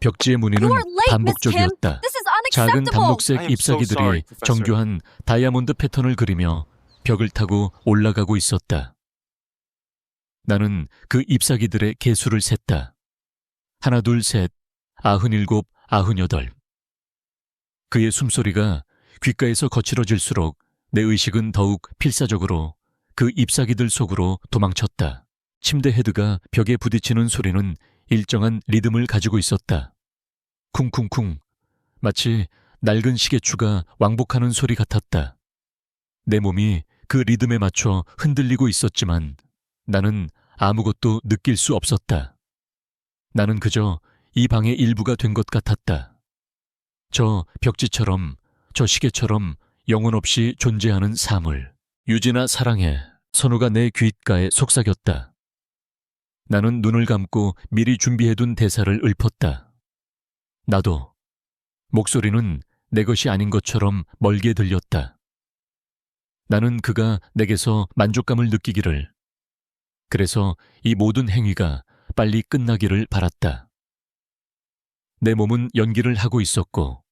벽지의 무늬는 You're late, Miss Kim. 반복적이었다. This is 작은 unacceptable. 단목색 I am so sorry, 잎사귀들이 Professor. 정교한 다이아몬드 패턴을 그리며 벽을 타고 올라가고 있었다. 나는 그 잎사귀들의 개수를 셌다. 하나, 둘, 셋, 97, 98. 그의 숨소리가 귓가에서 거칠어질수록 내 의식은 더욱 필사적으로 그 잎사귀들 속으로 도망쳤다. 침대 헤드가 벽에 부딪히는 소리는 일정한 리듬을 가지고 있었다. 쿵쿵쿵, 마치 낡은 시계추가 왕복하는 소리 같았다. 내 몸이 그 리듬에 맞춰 흔들리고 있었지만 나는 아무것도 느낄 수 없었다. 나는 그저 이 방의 일부가 된 것 같았다. 저 벽지처럼, 저 시계처럼 영혼 없이 존재하는 사물. 유진아 사랑해. 선우가 내 귓가에 속삭였다. 나는 눈을 감고 미리 준비해둔 대사를 읊었다. 나도. 목소리는 내 것이 아닌 것처럼 멀게 들렸다. 나는 그가 내게서 만족감을 느끼기를, 그래서 이 모든 행위가 빨리 끝나기를 바랐다. 내 몸은 연기를 하고 있었고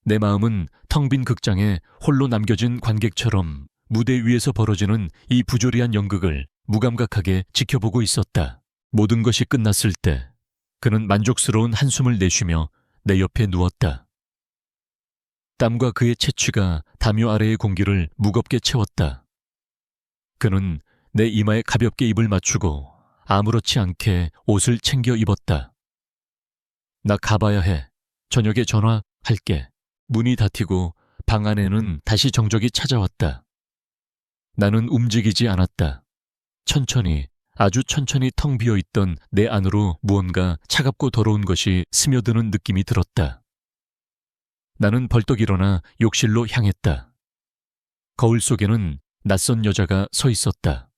내 마음은 텅 빈 극장에 홀로 남겨진 관객처럼 무대 위에서 벌어지는 이 부조리한 연극을 무감각하게 지켜보고 있었다. 모든 것이 끝났을 때 그는 만족스러운 한숨을 내쉬며 내 옆에 누웠다. 땀과 그의 채취가 담요 아래의 공기를 무겁게 채웠다. 그는 내 이마에 가볍게 입을 맞추고 아무렇지 않게 옷을 챙겨 입었다. 나 가봐야 해. 저녁에 전화할게. 문이 닫히고 방 안에는 다시 정적이 찾아왔다. 나는 움직이지 않았다. 천천히, 아주 천천히 텅 비어있던 내 안으로 무언가 차갑고 더러운 것이 스며드는 느낌이 들었다. 나는 벌떡 일어나 욕실로 향했다. 거울 속에는 낯선 여자가 서 있었다.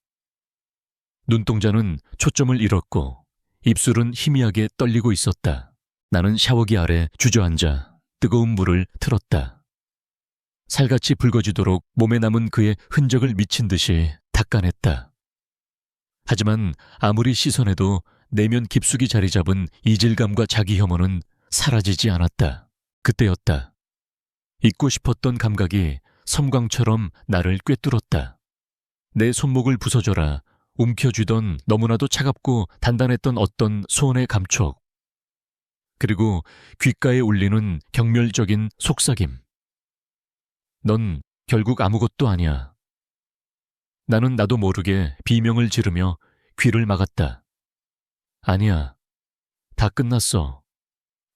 눈동자는 초점을 잃었고 입술은 희미하게 떨리고 있었다. 나는 샤워기 아래 주저앉아 뜨거운 물을 틀었다. 살같이 붉어지도록 몸에 남은 그의 흔적을 미친 듯이 닦아냈다. 하지만 아무리 씻어내도 내면 깊숙이 자리 잡은 이질감과 자기 혐오는 사라지지 않았다. 그때였다. 잊고 싶었던 감각이 섬광처럼 나를 꿰뚫었다. 내 손목을 부서져라 움켜쥐던 너무나도 차갑고 단단했던 어떤 소원의 감촉. 그리고 귓가에 울리는 경멸적인 속삭임. 넌 결국 아무것도 아니야. 나는 나도 모르게 비명을 지르며 귀를 막았다. 아니야. 다 끝났어.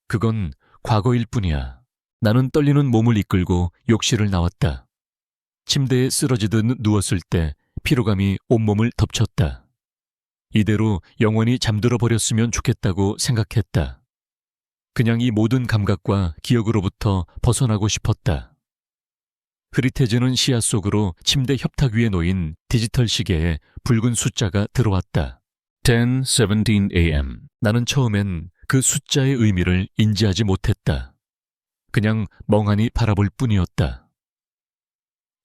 그건 과거일 뿐이야. 나는 떨리는 몸을 이끌고 욕실을 나왔다. 침대에 쓰러지듯 누웠을 때 피로감이 온몸을 덮쳤다. 이대로 영원히 잠들어 버렸으면 좋겠다고 생각했다. 그냥 이 모든 감각과 기억으로부터 벗어나고 싶었다. 흐릿해지는 시야 속으로 침대 협탁 위에 놓인 디지털 시계에 붉은 숫자가 들어왔다. 10:17 a.m. 나는 처음엔 그 숫자의 의미를 인지하지 못했다. 그냥 멍하니 바라볼 뿐이었다.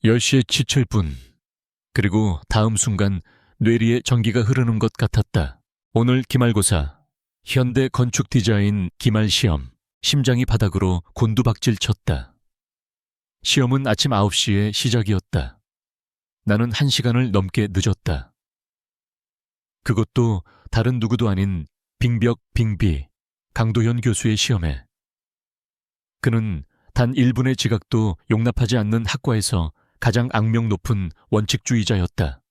10시에 지칠 뿐. 그리고 다음 순간 뇌리에 전기가 흐르는 것 같았다. 오늘 기말고사, 현대 건축 디자인 기말 시험. 심장이 바닥으로 곤두박질 쳤다. 시험은 아침 9시에 시작이었다. 나는 1시간을 넘게 늦었다. 그것도 다른 누구도 아닌 빙벽 빙비 강도현 교수의 시험에. 그는 단 1분의 지각도 용납하지 않는 학과에서 가장 악명 높은 원칙주의자였다.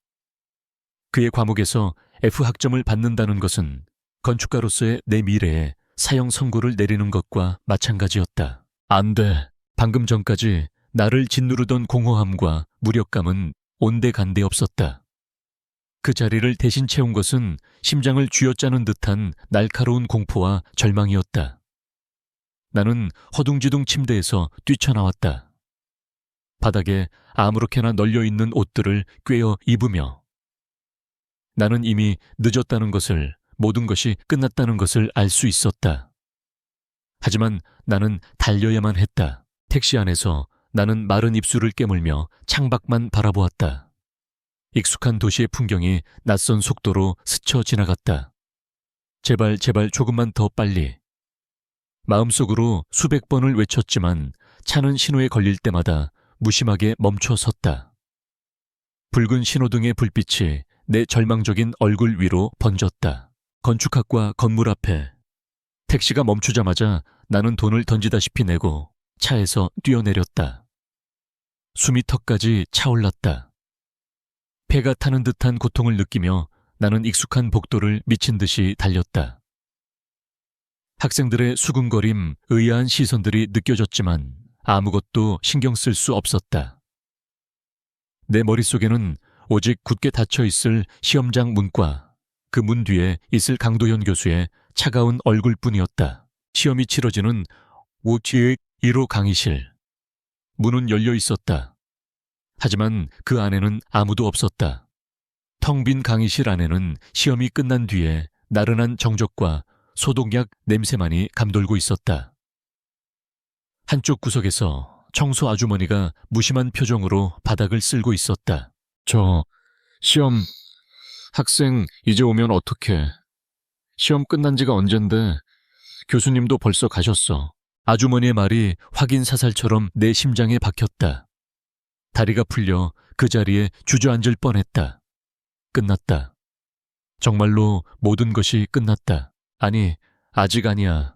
그의 과목에서 F학점을 받는다는 것은 건축가로서의 내 미래에 사형 선고를 내리는 것과 마찬가지였다. 안 돼. 방금 전까지 나를 짓누르던 공허함과 무력감은 온데간데 없었다. 그 자리를 대신 채운 것은 심장을 쥐어짜는 듯한 날카로운 공포와 절망이었다. 나는 허둥지둥 침대에서 뛰쳐나왔다. 바닥에 아무렇게나 널려있는 옷들을 꿰어 입으며. 나는 이미 늦었다는 것을, 모든 것이 끝났다는 것을 알 수 있었다. 하지만 나는 달려야만 했다. 택시 안에서 나는 마른 입술을 깨물며 창밖만 바라보았다. 익숙한 도시의 풍경이 낯선 속도로 스쳐 지나갔다. 제발 조금만 더 빨리. 마음속으로 수백 번을 외쳤지만 차는 신호에 걸릴 때마다 무심하게 멈춰 섰다. 붉은 신호등의 불빛이 내 절망적인 얼굴 위로 번졌다. 건축학과 건물 앞에 택시가 멈추자마자 나는 돈을 던지다시피 내고 차에서 뛰어내렸다. 숨이 턱까지 차올랐다. 폐가 타는 듯한 고통을 느끼며 나는 익숙한 복도를 미친 듯이 달렸다. 학생들의 수군거림, 의아한 시선들이 느껴졌지만 아무것도 신경 쓸 수 없었다. 내 머릿속에는 오직 굳게 닫혀있을 시험장 문과, 그 문 뒤에 있을 강도현 교수의 차가운 얼굴뿐이었다. 시험이 치러지는 5-1호 강의실. 문은 열려 있었다. 하지만 그 안에는 아무도 없었다. 텅 빈 강의실 안에는 시험이 끝난 뒤에 나른한 정적과 소독약 냄새만이 감돌고 있었다. 한쪽 구석에서 청소 아주머니가 무심한 표정으로 바닥을 쓸고 있었다. 시험, 학생 이제 오면 어떡해. 시험 끝난 지가 언젠데 교수님도 벌써 가셨어. 아주머니의 말이 확인 사살처럼 내 심장에 박혔다. 다리가 풀려 그 자리에 주저앉을 뻔했다. 끝났다. 정말로 모든 것이 끝났다. 아니, 아직 아니야.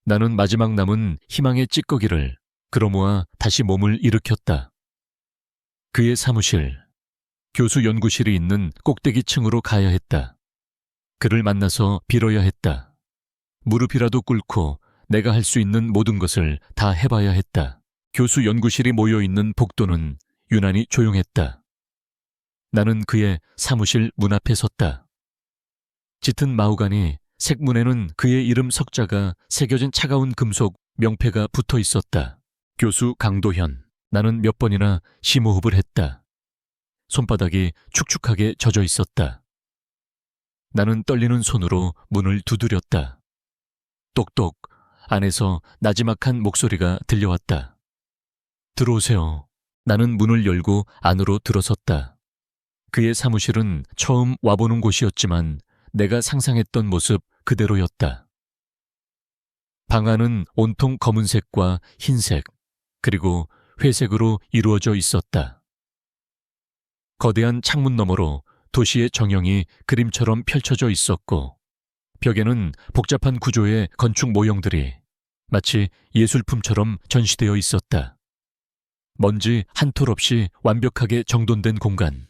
나는 마지막 남은 희망의 찌꺼기를 끌어모아 다시 몸을 일으켰다. 그의 사무실, 교수 연구실이 있는 꼭대기층으로 가야 했다. 그를 만나서 빌어야 했다. 무릎이라도 꿇고 내가 할 수 있는 모든 것을 다 해봐야 했다. 교수 연구실이 모여있는 복도는 유난히 조용했다. 나는 그의 사무실 문 앞에 섰다. 짙은 마후간이 색문에는 그의 이름 석자가 새겨진 차가운 금속 명패가 붙어 있었다. 교수 강도현. 나는 몇 번이나 심호흡을 했다. 손바닥이 축축하게 젖어 있었다. 나는 떨리는 손으로 문을 두드렸다. 똑똑. 안에서 나지막한 목소리가 들려왔다. 들어오세요. 나는 문을 열고 안으로 들어섰다. 그의 사무실은 처음 와보는 곳이었지만 내가 상상했던 모습 그대로였다. 방 안은 온통 검은색과 흰색, 그리고 회색으로 이루어져 있었다. 거대한 창문 너머로 도시의 정형이 그림처럼 펼쳐져 있었고, 벽에는 복잡한 구조의 건축 모형들이 마치 예술품처럼 전시되어 있었다. 먼지 한 톨 없이 완벽하게 정돈된 공간.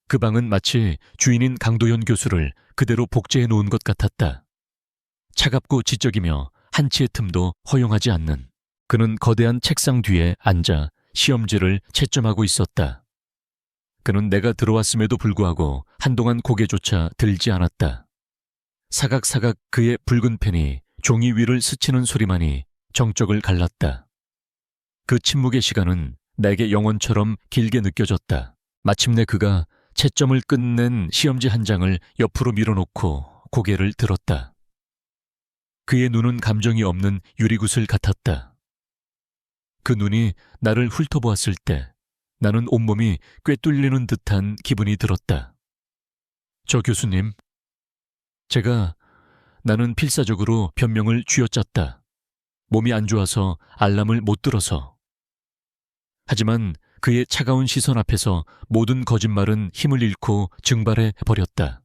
그 방은 마치 주인인 강도현 교수를 그대로 복제해 놓은 것 같았다. 차갑고 지적이며 한치의 틈도 허용하지 않는. 그는 거대한 책상 뒤에 앉아 시험지를 채점하고 있었다. 그는 내가 들어왔음에도 불구하고 한동안 고개조차 들지 않았다. 사각사각 그의 붉은 펜이 종이 위를 스치는 소리만이 정적을 갈랐다. 그 침묵의 시간은 내게 영원처럼 길게 느껴졌다. 마침내 그가 채점을 끝낸 시험지 한 장을 옆으로 밀어놓고 고개를 들었다. 그의 눈은 감정이 없는 유리구슬 같았다. 그 눈이 나를 훑어보았을 때 나는 온몸이 꿰뚫리는 듯한 기분이 들었다. 저 교수님, 나는 필사적으로 변명을 쥐어짰다. 몸이 안 좋아서 알람을 못 들어서. 하지만 그의 차가운 시선 앞에서 모든 거짓말은 힘을 잃고 증발해 버렸다.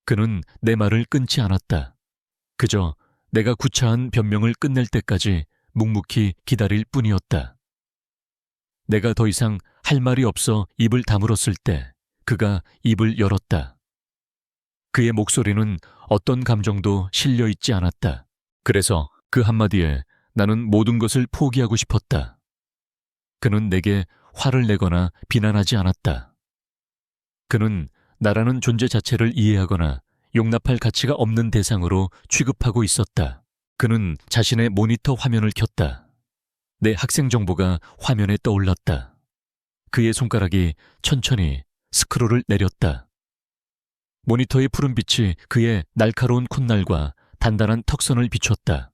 그는 내 말을 끊지 않았다. 그저 내가 구차한 변명을 끝낼 때까지 묵묵히 기다릴 뿐이었다. 내가 더 이상 할 말이 없어 입을 다물었을 때 그가 입을 열었다. 그의 목소리는 어떤 감정도 실려 있지 않았다. 그래서 그 한마디에 나는 모든 것을 포기하고 싶었다. 그는 내게 화를 내거나 비난하지 않았다. 그는 나라는 존재 자체를 이해하거나 용납할 가치가 없는 대상으로 취급하고 있었다. 그는 자신의 모니터 화면을 켰다. 내 학생 정보가 화면에 떠올랐다. 그의 손가락이 천천히 스크롤을 내렸다. 모니터의 푸른 빛이 그의 날카로운 콧날과 단단한 턱선을 비췄다.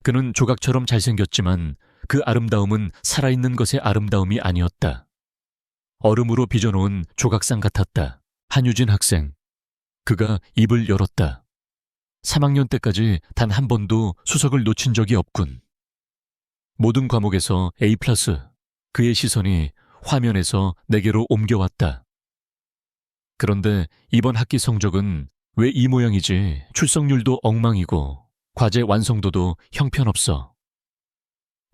그는 조각처럼 잘생겼지만 그 아름다움은 살아있는 것의 아름다움이 아니었다. 얼음으로 빚어놓은 조각상 같았다. 한유진 학생. 그가 입을 열었다. 3학년 때까지 단 한 번도 수석을 놓친 적이 없군. 모든 과목에서 A+. 그의 시선이 화면에서 내게로 옮겨왔다. 그런데 이번 학기 성적은 왜 이 모양이지? 출석률도 엉망이고 과제 완성도도 형편없어.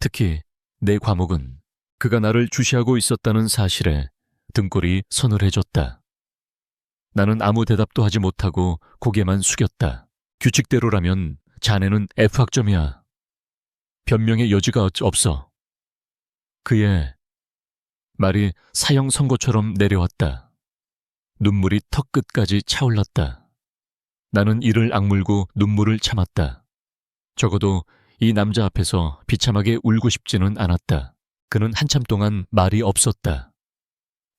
특히 내 과목은 그가 나를 주시하고 있었다는 사실에 등골이 서늘해졌다. 나는 아무 대답도 하지 못하고 고개만 숙였다. 규칙대로라면 자네는 F학점이야. 변명의 여지가 없어. 그의 말이 사형 선고처럼 내려왔다. 눈물이 턱 끝까지 차올랐다. 나는 이를 악물고 눈물을 참았다. 적어도 이 남자 앞에서 비참하게 울고 싶지는 않았다. 그는 한참 동안 말이 없었다.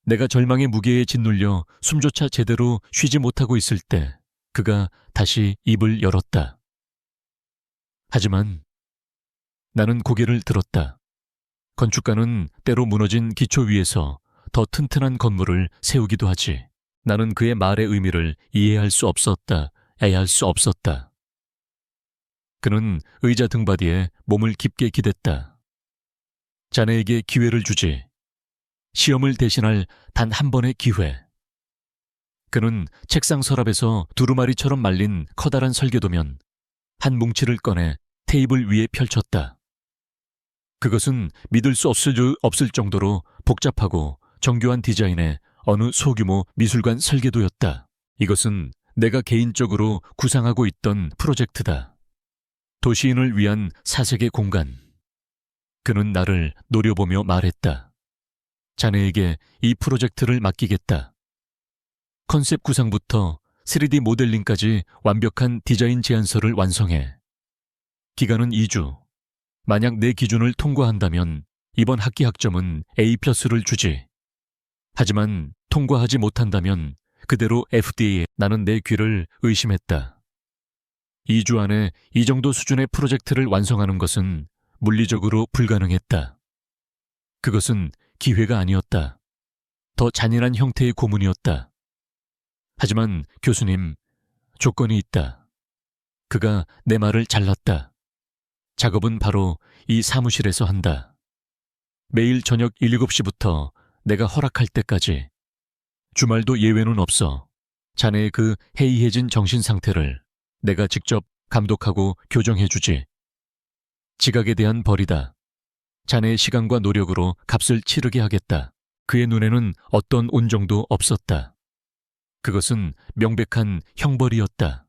내가 절망의 무게에 짓눌려 숨조차 제대로 쉬지 못하고 있을 때 그가 다시 입을 열었다. 하지만 나는 고개를 들었다. 건축가는 때로 무너진 기초 위에서 더 튼튼한 건물을 세우기도 하지. 나는 그의 말의 의미를 이해할 수 없었다. 애할 수 없었다. 그는 의자 등받이에 몸을 깊게 기댔다. 자네에게 기회를 주지. 시험을 대신할 단 한 번의 기회. 그는 책상 서랍에서 두루마리처럼 말린 커다란 설계도면 한 뭉치를 꺼내 테이블 위에 펼쳤다. 그것은 믿을 수 없을 정도로 복잡하고 정교한 디자인의 어느 소규모 미술관 설계도였다. 이것은 내가 개인적으로 구상하고 있던 프로젝트다. 도시인을 위한 사색의 공간. 그는 나를 노려보며 말했다. 자네에게 이 프로젝트를 맡기겠다. 컨셉 구상부터 3D 모델링까지 완벽한 디자인 제안서를 완성해. 기간은 2주. 만약 내 기준을 통과한다면 이번 학기 학점은 A+를 주지. 하지만 통과하지 못한다면 그대로 FDA에. 나는 내 귀를 의심했다. 2주 안에 이 정도 수준의 프로젝트를 완성하는 것은 물리적으로 불가능했다. 그것은 기회가 아니었다. 더 잔인한 형태의 고문이었다. 하지만 교수님, 조건이 있다. 그가 내 말을 잘랐다. 작업은 바로 이 사무실에서 한다. 매일 저녁 7시부터 내가 허락할 때까지. 주말도 예외는 없어. 자네의 그 해이해진 정신 상태를 내가 직접 감독하고 교정해주지. 지각에 대한 벌이다. 자네의 시간과 노력으로 값을 치르게 하겠다. 그의 눈에는 어떤 온정도 없었다. 그것은 명백한 형벌이었다.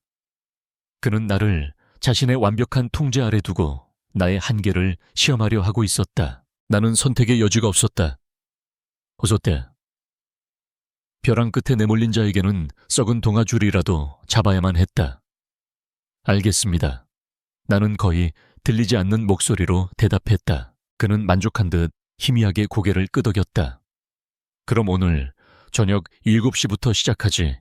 그는 나를 자신의 완벽한 통제 아래 두고 나의 한계를 시험하려 하고 있었다. 나는 선택의 여지가 없었다. 호소떼. 벼랑 끝에 내몰린 자에게는 썩은 동아줄이라도 잡아야만 했다. 알겠습니다. 나는 거의 들리지 않는 목소리로 대답했다. 그는 만족한 듯 희미하게 고개를 끄덕였다. 그럼 오늘 저녁 7시부터 시작하지.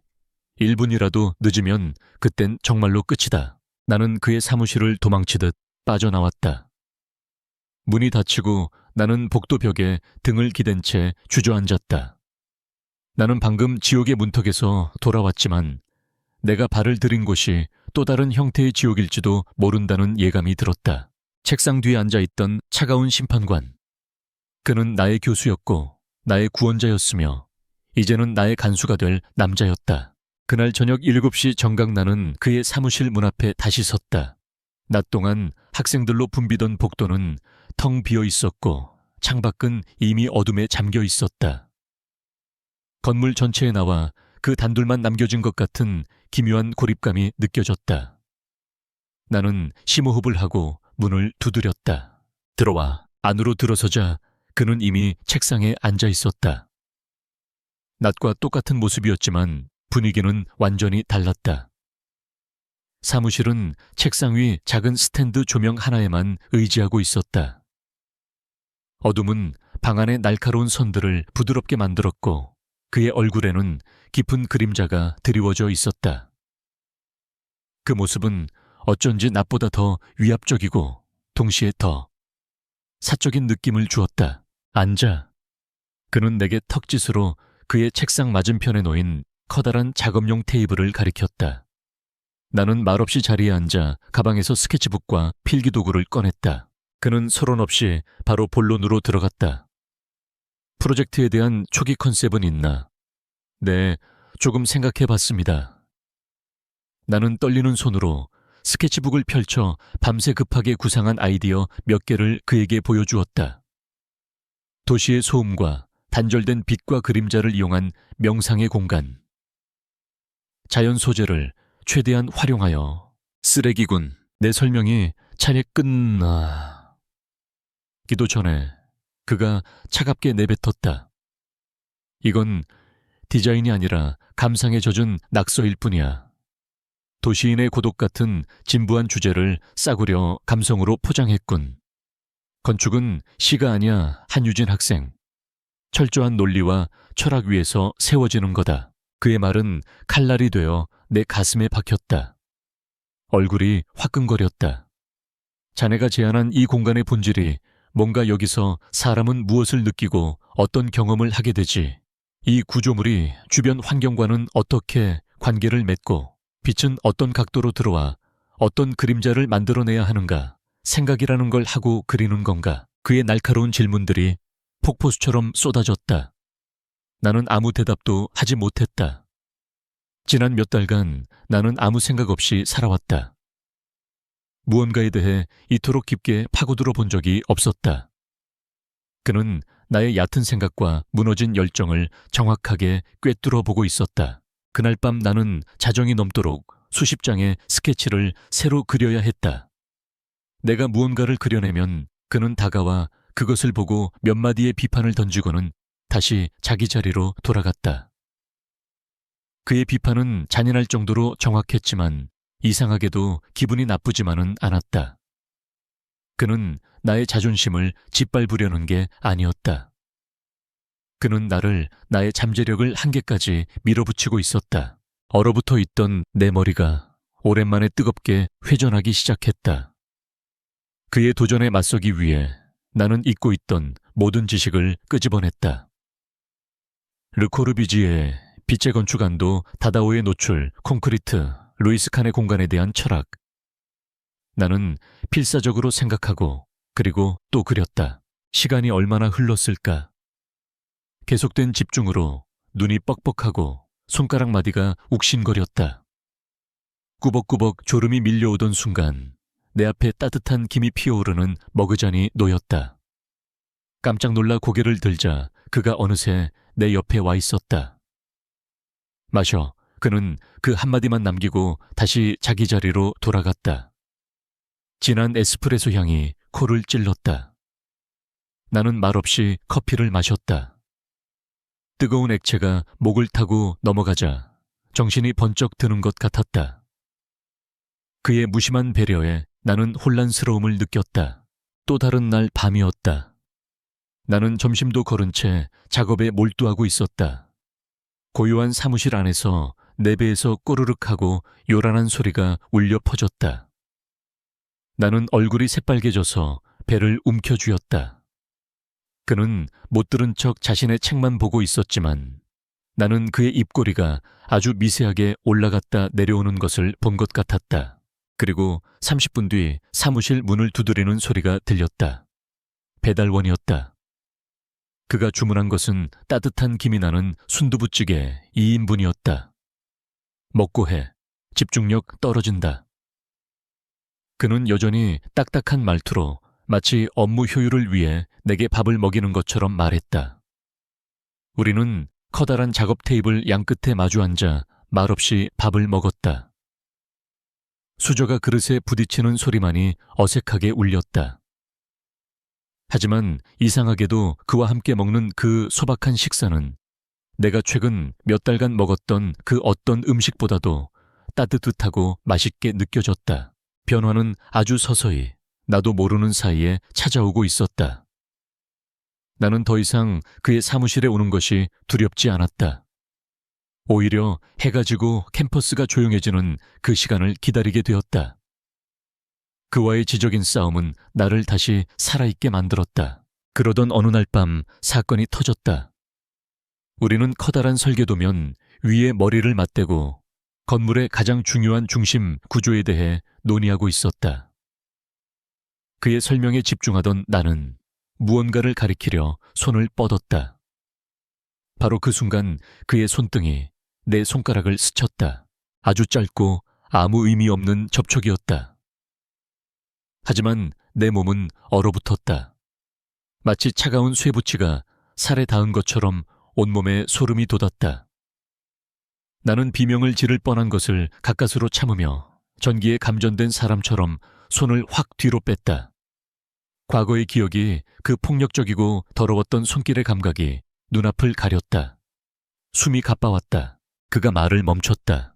1분이라도 늦으면 그땐 정말로 끝이다. 나는 그의 사무실을 도망치듯 빠져나왔다. 문이 닫히고 나는 복도벽에 등을 기댄 채 주저앉았다. 나는 방금 지옥의 문턱에서 돌아왔지만 내가 발을 들인 곳이 또 다른 형태의 지옥일지도 모른다는 예감이 들었다. 책상 뒤에 앉아있던 차가운 심판관. 그는 나의 교수였고 나의 구원자였으며 이제는 나의 간수가 될 남자였다. 그날 저녁 7시 정각 나는 그의 사무실 문 앞에 다시 섰다. 낮 동안 학생들로 붐비던 복도는 텅 비어 있었고 창밖은 이미 어둠에 잠겨 있었다. 건물 전체에 나와 그 단둘만 남겨진 것 같은 기묘한 고립감이 느껴졌다. 나는 심호흡을 하고 문을 두드렸다. 들어와. 안으로 들어서자 그는 이미 책상에 앉아 있었다. 낮과 똑같은 모습이었지만 분위기는 완전히 달랐다. 사무실은 책상 위 작은 스탠드 조명 하나에만 의지하고 있었다. 어둠은 방 안의 날카로운 선들을 부드럽게 만들었고 그의 얼굴에는 깊은 그림자가 드리워져 있었다. 그 모습은 어쩐지 낮보다 더 위압적이고 동시에 더 사적인 느낌을 주었다. 앉아. 그는 내게 턱짓으로 그의 책상 맞은편에 놓인 커다란 작업용 테이블을 가리켰다. 나는 말없이 자리에 앉아 가방에서 스케치북과 필기도구를 꺼냈다. 그는 서론 없이 바로 본론으로 들어갔다. 프로젝트에 대한 초기 컨셉은 있나? 네, 조금 생각해 봤습니다. 나는 떨리는 손으로 스케치북을 펼쳐 밤새 급하게 구상한 아이디어 몇 개를 그에게 보여주었다. 도시의 소음과 단절된 빛과 그림자를 이용한 명상의 공간. 자연 소재를 최대한 활용하여. 쓰레기군. 내 설명이 차례 끝나. 기도 전에 그가 차갑게 내뱉었다. 이건 디자인이 아니라 감상에 젖은 낙서일 뿐이야. 도시인의 고독 같은 진부한 주제를 싸구려 감성으로 포장했군. 건축은 시가 아니야, 한유진 학생. 철저한 논리와 철학 위에서 세워지는 거다. 그의 말은 칼날이 되어 내 가슴에 박혔다. 얼굴이 화끈거렸다. 자네가 제안한 이 공간의 본질이 뭔가 여기서 사람은 무엇을 느끼고 어떤 경험을 하게 되지? 이 구조물이 주변 환경과는 어떻게 관계를 맺고 빛은 어떤 각도로 들어와 어떤 그림자를 만들어내야 하는가? 생각이라는 걸 하고 그리는 건가? 그의 날카로운 질문들이 폭포수처럼 쏟아졌다. 나는 아무 대답도 하지 못했다. 지난 몇 달간 나는 아무 생각 없이 살아왔다. 무언가에 대해 이토록 깊게 파고들어 본 적이 없었다. 그는 나의 얕은 생각과 무너진 열정을 정확하게 꿰뚫어 보고 있었다. 그날 밤 나는 자정이 넘도록 수십 장의 스케치를 새로 그려야 했다. 내가 무언가를 그려내면 그는 다가와 그것을 보고 몇 마디의 비판을 던지고는 다시 자기 자리로 돌아갔다. 그의 비판은 잔인할 정도로 정확했지만 이상하게도 기분이 나쁘지만은 않았다. 그는 나의 자존심을 짓밟으려는 게 아니었다. 그는 나를 나의 잠재력을 한계까지 밀어붙이고 있었다. 얼어붙어 있던 내 머리가 오랜만에 뜨겁게 회전하기 시작했다. 그의 도전에 맞서기 위해 나는 잊고 있던 모든 지식을 끄집어냈다. 르코르비지의 빛의 건축안도, 다다오의 노출, 콘크리트, 루이스 칸의 공간에 대한 철학. 나는 필사적으로 생각하고 그리고 또 그렸다. 시간이 얼마나 흘렀을까? 계속된 집중으로 눈이 뻑뻑하고 손가락 마디가 욱신거렸다. 꾸벅꾸벅 졸음이 밀려오던 순간 내 앞에 따뜻한 김이 피어오르는 머그잔이 놓였다. 깜짝 놀라 고개를 들자 그가 어느새 내 옆에 와 있었다. 마셔. 그는 그 한마디만 남기고 다시 자기 자리로 돌아갔다. 진한 에스프레소 향이 코를 찔렀다. 나는 말없이 커피를 마셨다. 뜨거운 액체가 목을 타고 넘어가자 정신이 번쩍 드는 것 같았다. 그의 무심한 배려에 나는 혼란스러움을 느꼈다. 또 다른 날 밤이었다. 나는 점심도 거른 채 작업에 몰두하고 있었다. 고요한 사무실 안에서 내 배에서 꼬르륵하고 요란한 소리가 울려 퍼졌다. 나는 얼굴이 새빨개져서 배를 움켜쥐었다. 그는 못 들은 척 자신의 책만 보고 있었지만 나는 그의 입꼬리가 아주 미세하게 올라갔다 내려오는 것을 본 것 같았다. 그리고 30분 뒤 사무실 문을 두드리는 소리가 들렸다. 배달원이었다. 그가 주문한 것은 따뜻한 김이 나는 순두부찌개 2인분이었다. 먹고 해. 집중력 떨어진다. 그는 여전히 딱딱한 말투로 마치 업무 효율을 위해 내게 밥을 먹이는 것처럼 말했다. 우리는 커다란 작업 테이블 양끝에 마주 앉아 말없이 밥을 먹었다. 수저가 그릇에 부딪히는 소리만이 어색하게 울렸다. 하지만 이상하게도 그와 함께 먹는 그 소박한 식사는 내가 최근 몇 달간 먹었던 그 어떤 음식보다도 따뜻하고 맛있게 느껴졌다. 변화는 아주 서서히 나도 모르는 사이에 찾아오고 있었다. 나는 더 이상 그의 사무실에 오는 것이 두렵지 않았다. 오히려 해가 지고 캠퍼스가 조용해지는 그 시간을 기다리게 되었다. 그와의 지적인 싸움은 나를 다시 살아있게 만들었다. 그러던 어느 날 밤 사건이 터졌다. 우리는 커다란 설계도면 위에 머리를 맞대고 건물의 가장 중요한 중심 구조에 대해 논의하고 있었다. 그의 설명에 집중하던 나는 무언가를 가리키려 손을 뻗었다. 바로 그 순간 그의 손등이 내 손가락을 스쳤다. 아주 짧고 아무 의미 없는 접촉이었다. 하지만 내 몸은 얼어붙었다. 마치 차가운 쇠붙이가 살에 닿은 것처럼 온몸에 소름이 돋았다. 나는 비명을 지를 뻔한 것을 가까스로 참으며 전기에 감전된 사람처럼 손을 확 뒤로 뺐다. 과거의 기억이, 그 폭력적이고 더러웠던 손길의 감각이 눈앞을 가렸다. 숨이 가빠왔다. 그가 말을 멈췄다.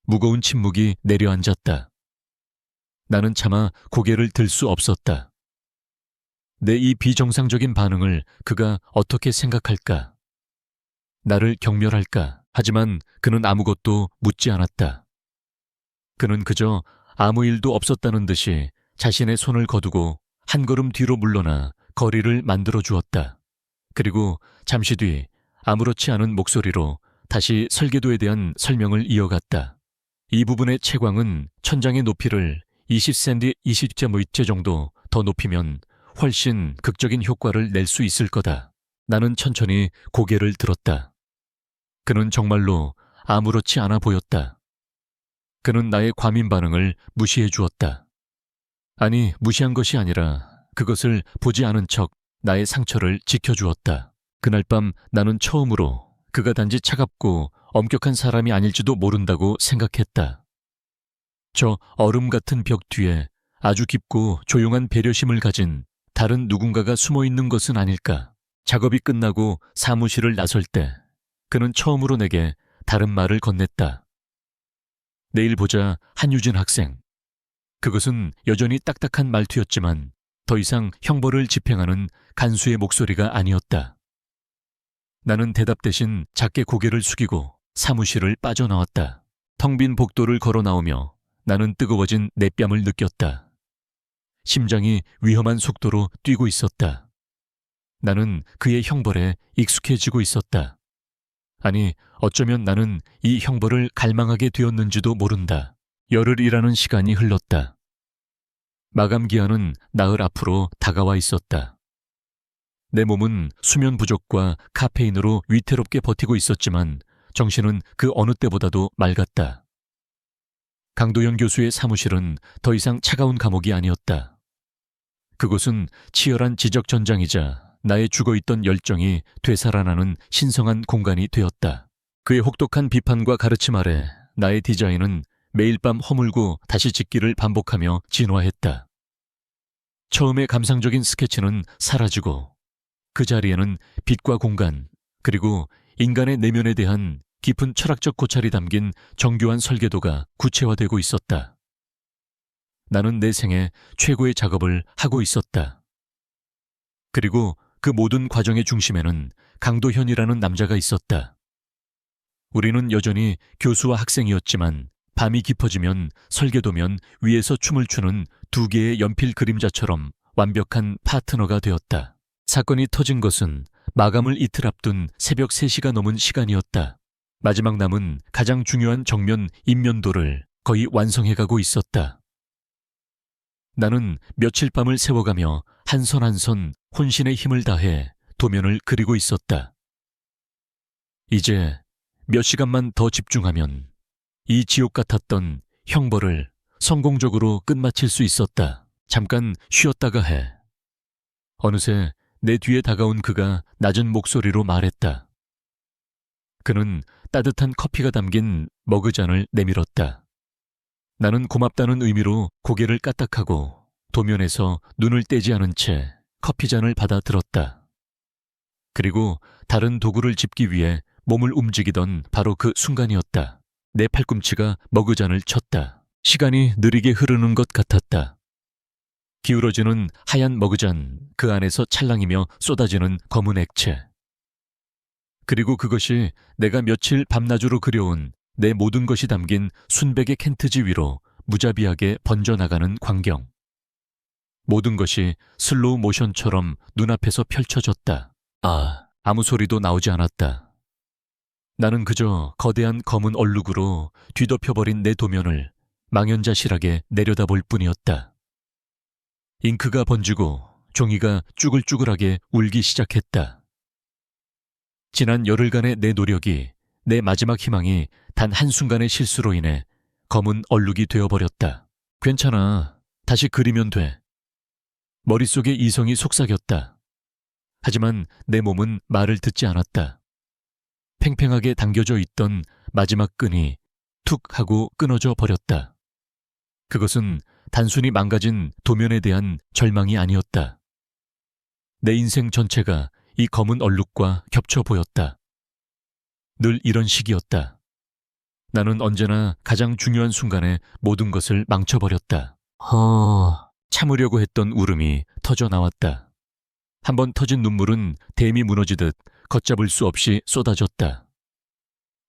무거운 침묵이 내려앉았다. 나는 차마 고개를 들 수 없었다. 내 이 비정상적인 반응을 그가 어떻게 생각할까? 나를 경멸할까? 하지만 그는 아무것도 묻지 않았다. 그는 그저 아무 일도 없었다는 듯이 자신의 손을 거두고 한 걸음 뒤로 물러나 거리를 만들어 주었다. 그리고 잠시 뒤 아무렇지 않은 목소리로 다시 설계도에 대한 설명을 이어갔다. 이 부분의 채광은 천장의 높이를 20cm, 20.5째 정도 더 높이면 훨씬 극적인 효과를 낼 수 있을 거다. 나는 천천히 고개를 들었다. 그는 정말로 아무렇지 않아 보였다. 그는 나의 과민 반응을 무시해 주었다. 아니, 무시한 것이 아니라 그것을 보지 않은 척 나의 상처를 지켜주었다. 그날 밤 나는 처음으로 그가 단지 차갑고 엄격한 사람이 아닐지도 모른다고 생각했다. 저 얼음 같은 벽 뒤에 아주 깊고 조용한 배려심을 가진 다른 누군가가 숨어 있는 것은 아닐까. 작업이 끝나고 사무실을 나설 때 그는 처음으로 내게 다른 말을 건넸다. 내일 보자, 한유진 학생. 그것은 여전히 딱딱한 말투였지만 더 이상 형벌을 집행하는 간수의 목소리가 아니었다. 나는 대답 대신 작게 고개를 숙이고 사무실을 빠져나왔다. 텅 빈 복도를 걸어 나오며 나는 뜨거워진 내 뺨을 느꼈다. 심장이 위험한 속도로 뛰고 있었다. 나는 그의 형벌에 익숙해지고 있었다. 아니, 어쩌면 나는 이 형벌을 갈망하게 되었는지도 모른다. 열흘이라는 시간이 흘렀다. 마감 기한은 나흘 앞으로 다가와 있었다. 내 몸은 수면 부족과 카페인으로 위태롭게 버티고 있었지만 정신은 그 어느 때보다도 맑았다. 강도현 교수의 사무실은 더 이상 차가운 감옥이 아니었다. 그곳은 치열한 지적 전장이자 나의 죽어있던 열정이 되살아나는 신성한 공간이 되었다. 그의 혹독한 비판과 가르침 아래 나의 디자인은 매일 밤 허물고 다시 짓기를 반복하며 진화했다. 처음의 감상적인 스케치는 사라지고 그 자리에는 빛과 공간, 그리고 인간의 내면에 대한 깊은 철학적 고찰이 담긴 정교한 설계도가 구체화되고 있었다. 나는 내 생애 최고의 작업을 하고 있었다. 그리고 그 모든 과정의 중심에는 강도현이라는 남자가 있었다. 우리는 여전히 교수와 학생이었지만 밤이 깊어지면 설계도면 위에서 춤을 추는 두 개의 연필 그림자처럼 완벽한 파트너가 되었다. 사건이 터진 것은 마감을 이틀 앞둔 새벽 3시가 넘은 시간이었다. 마지막 남은 가장 중요한 정면 인면도를 거의 완성해가고 있었다. 나는 며칠 밤을 세워가며 한 선 한 선 혼신의 힘을 다해 도면을 그리고 있었다. 이제 몇 시간만 더 집중하면 이 지옥 같았던 형벌을 성공적으로 끝마칠 수 있었다. 잠깐 쉬었다가 해. 어느새 내 뒤에 다가온 그가 낮은 목소리로 말했다. 그는 따뜻한 커피가 담긴 머그잔을 내밀었다. 나는 고맙다는 의미로 고개를 까딱하고 도면에서 눈을 떼지 않은 채 커피잔을 받아 들었다. 그리고 다른 도구를 짚기 위해 몸을 움직이던 바로 그 순간이었다. 내 팔꿈치가 머그잔을 쳤다. 시간이 느리게 흐르는 것 같았다. 기울어지는 하얀 머그잔, 그 안에서 찰랑이며 쏟아지는 검은 액체. 그리고 그것이 내가 며칠 밤낮으로 그려온 내 모든 것이 담긴 순백의 켄트지 위로 무자비하게 번져나가는 광경. 모든 것이 슬로우 모션처럼 눈앞에서 펼쳐졌다. 아무 소리도 나오지 않았다. 나는 그저 거대한 검은 얼룩으로 뒤덮여버린 내 도면을 망연자실하게 내려다볼 뿐이었다. 잉크가 번지고 종이가 쭈글쭈글하게 울기 시작했다. 지난 열흘간의 내 노력이, 내 마지막 희망이 단 한순간의 실수로 인해 검은 얼룩이 되어버렸다. 괜찮아. 다시 그리면 돼. 머릿속에 이성이 속삭였다. 하지만 내 몸은 말을 듣지 않았다. 팽팽하게 당겨져 있던 마지막 끈이 툭 하고 끊어져 버렸다. 그것은 단순히 망가진 도면에 대한 절망이 아니었다. 내 인생 전체가 이 검은 얼룩과 겹쳐 보였다. 늘 이런 식이었다. 나는 언제나 가장 중요한 순간에 모든 것을 망쳐버렸다. 참으려고 했던 울음이 터져 나왔다. 한번 터진 눈물은 댐이 무너지듯 걷잡을 수 없이 쏟아졌다.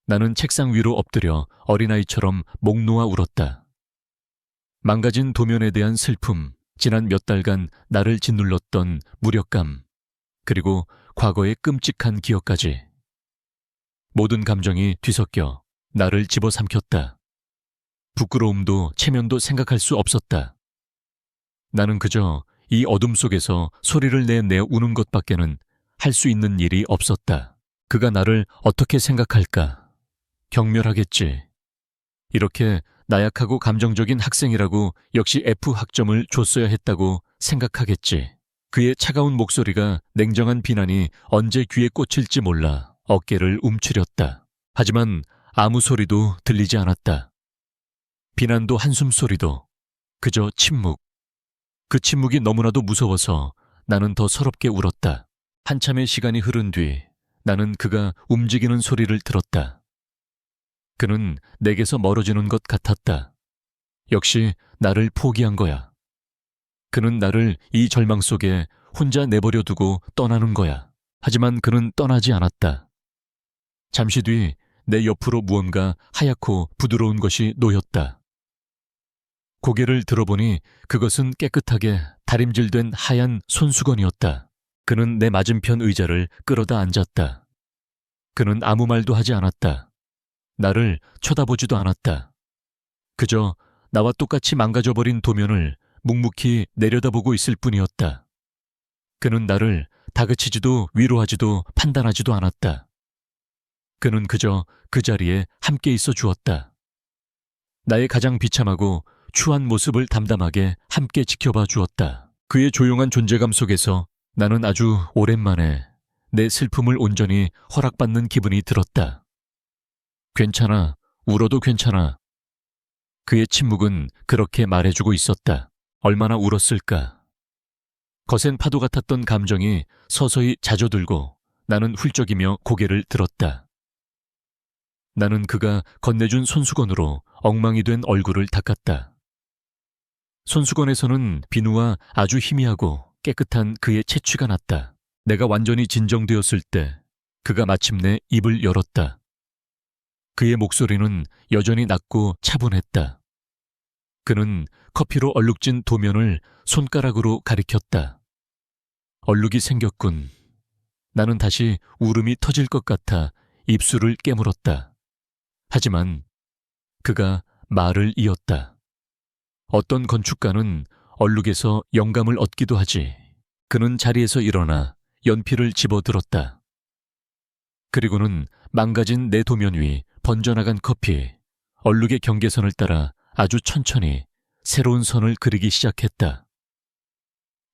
나는 책상 위로 엎드려 어린아이처럼 목 놓아 울었다. 망가진 도면에 대한 슬픔, 지난 몇 달간 나를 짓눌렀던 무력감, 그리고 과거의 끔찍한 기억까지. 모든 감정이 뒤섞여 나를 집어삼켰다. 부끄러움도 체면도 생각할 수 없었다. 나는 그저 이 어둠 속에서 소리를 내내 우는 것밖에는 할 수 있는 일이 없었다. 그가 나를 어떻게 생각할까? 경멸하겠지. 이렇게 나약하고 감정적인 학생이라고 역시 F 학점을 줬어야 했다고 생각하겠지. 그의 차가운 목소리가, 냉정한 비난이 언제 귀에 꽂힐지 몰라 어깨를 움츠렸다. 하지만 아무 소리도 들리지 않았다. 비난도 한숨 소리도, 그저 침묵. 그 침묵이 너무나도 무서워서 나는 더 서럽게 울었다. 한참의 시간이 흐른 뒤 나는 그가 움직이는 소리를 들었다. 그는 내게서 멀어지는 것 같았다. 역시 나를 포기한 거야. 그는 나를 이 절망 속에 혼자 내버려 두고 떠나는 거야. 하지만 그는 떠나지 않았다. 잠시 뒤 내 옆으로 무언가 하얗고 부드러운 것이 놓였다. 고개를 들어보니 그것은 깨끗하게 다림질된 하얀 손수건이었다. 그는 내 맞은편 의자를 끌어다 앉았다. 그는 아무 말도 하지 않았다. 나를 쳐다보지도 않았다. 그저 나와 똑같이 망가져버린 도면을 묵묵히 내려다보고 있을 뿐이었다. 그는 나를 다그치지도 위로하지도 판단하지도 않았다. 그는 그저 그 자리에 함께 있어 주었다. 나의 가장 비참하고 추한 모습을 담담하게 함께 지켜봐 주었다. 그의 조용한 존재감 속에서 나는 아주 오랜만에 내 슬픔을 온전히 허락받는 기분이 들었다. 괜찮아, 울어도 괜찮아. 그의 침묵은 그렇게 말해주고 있었다. 얼마나 울었을까. 거센 파도 같았던 감정이 서서히 잦아들고 나는 훌쩍이며 고개를 들었다. 나는 그가 건네준 손수건으로 엉망이 된 얼굴을 닦았다. 손수건에서는 비누와 아주 희미하고 깨끗한 그의 채취가 났다. 내가 완전히 진정되었을 때 그가 마침내 입을 열었다. 그의 목소리는 여전히 낮고 차분했다. 그는 커피로 얼룩진 도면을 손가락으로 가리켰다. 얼룩이 생겼군. 나는 다시 울음이 터질 것 같아 입술을 깨물었다. 하지만 그가 말을 이었다. 어떤 건축가는 얼룩에서 영감을 얻기도 하지. 그는 자리에서 일어나 연필을 집어들었다. 그리고는 망가진 내 도면 위 번져나간 커피, 얼룩의 경계선을 따라 아주 천천히 새로운 선을 그리기 시작했다.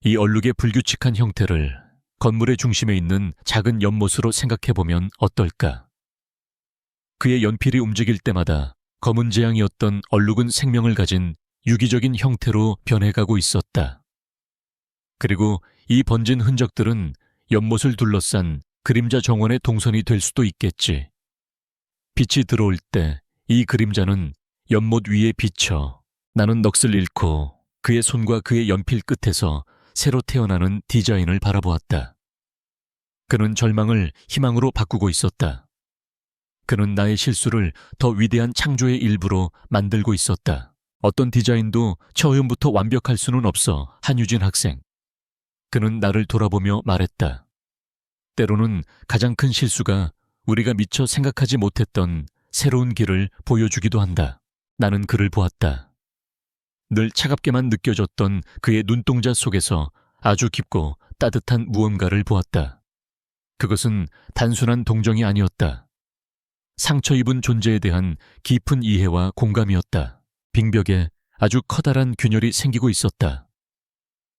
이 얼룩의 불규칙한 형태를 건물의 중심에 있는 작은 연못으로 생각해보면 어떨까? 그의 연필이 움직일 때마다 검은 재앙이었던 얼룩은 생명을 가진 유기적인 형태로 변해가고 있었다. 그리고 이 번진 흔적들은 연못을 둘러싼 그림자 정원의 동선이 될 수도 있겠지. 빛이 들어올 때 이 그림자는 연못 위에 비쳐 나는 넋을 잃고 그의 손과 그의 연필 끝에서 새로 태어나는 디자인을 바라보았다. 그는 절망을 희망으로 바꾸고 있었다. 그는 나의 실수를 더 위대한 창조의 일부로 만들고 있었다. 어떤 디자인도 처음부터 완벽할 수는 없어, 한유진 학생. 그는 나를 돌아보며 말했다. 때로는 가장 큰 실수가 우리가 미처 생각하지 못했던 새로운 길을 보여주기도 한다. 나는 그를 보았다. 늘 차갑게만 느껴졌던 그의 눈동자 속에서 아주 깊고 따뜻한 무언가를 보았다. 그것은 단순한 동정이 아니었다. 상처 입은 존재에 대한 깊은 이해와 공감이었다. 빙벽에 아주 커다란 균열이 생기고 있었다.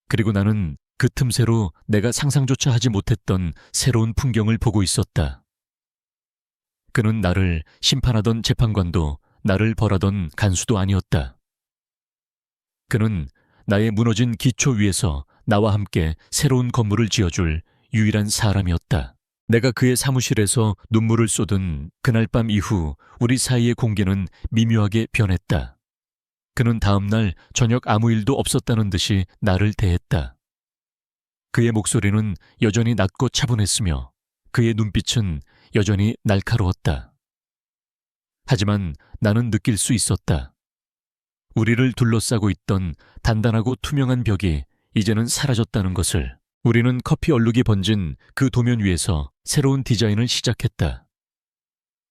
그리고 나는 그 틈새로 내가 상상조차 하지 못했던 새로운 풍경을 보고 있었다. 그는 나를 심판하던 재판관도 나를 벌하던 간수도 아니었다. 그는 나의 무너진 기초 위에서 나와 함께 새로운 건물을 지어줄 유일한 사람이었다. 내가 그의 사무실에서 눈물을 쏟은 그날 밤 이후 우리 사이의 공기는 미묘하게 변했다. 그는 다음 날 저녁 아무 일도 없었다는 듯이 나를 대했다. 그의 목소리는 여전히 낮고 차분했으며 그의 눈빛은 여전히 날카로웠다. 하지만 나는 느낄 수 있었다. 우리를 둘러싸고 있던 단단하고 투명한 벽이 이제는 사라졌다는 것을. 우리는 커피 얼룩이 번진 그 도면 위에서 새로운 디자인을 시작했다.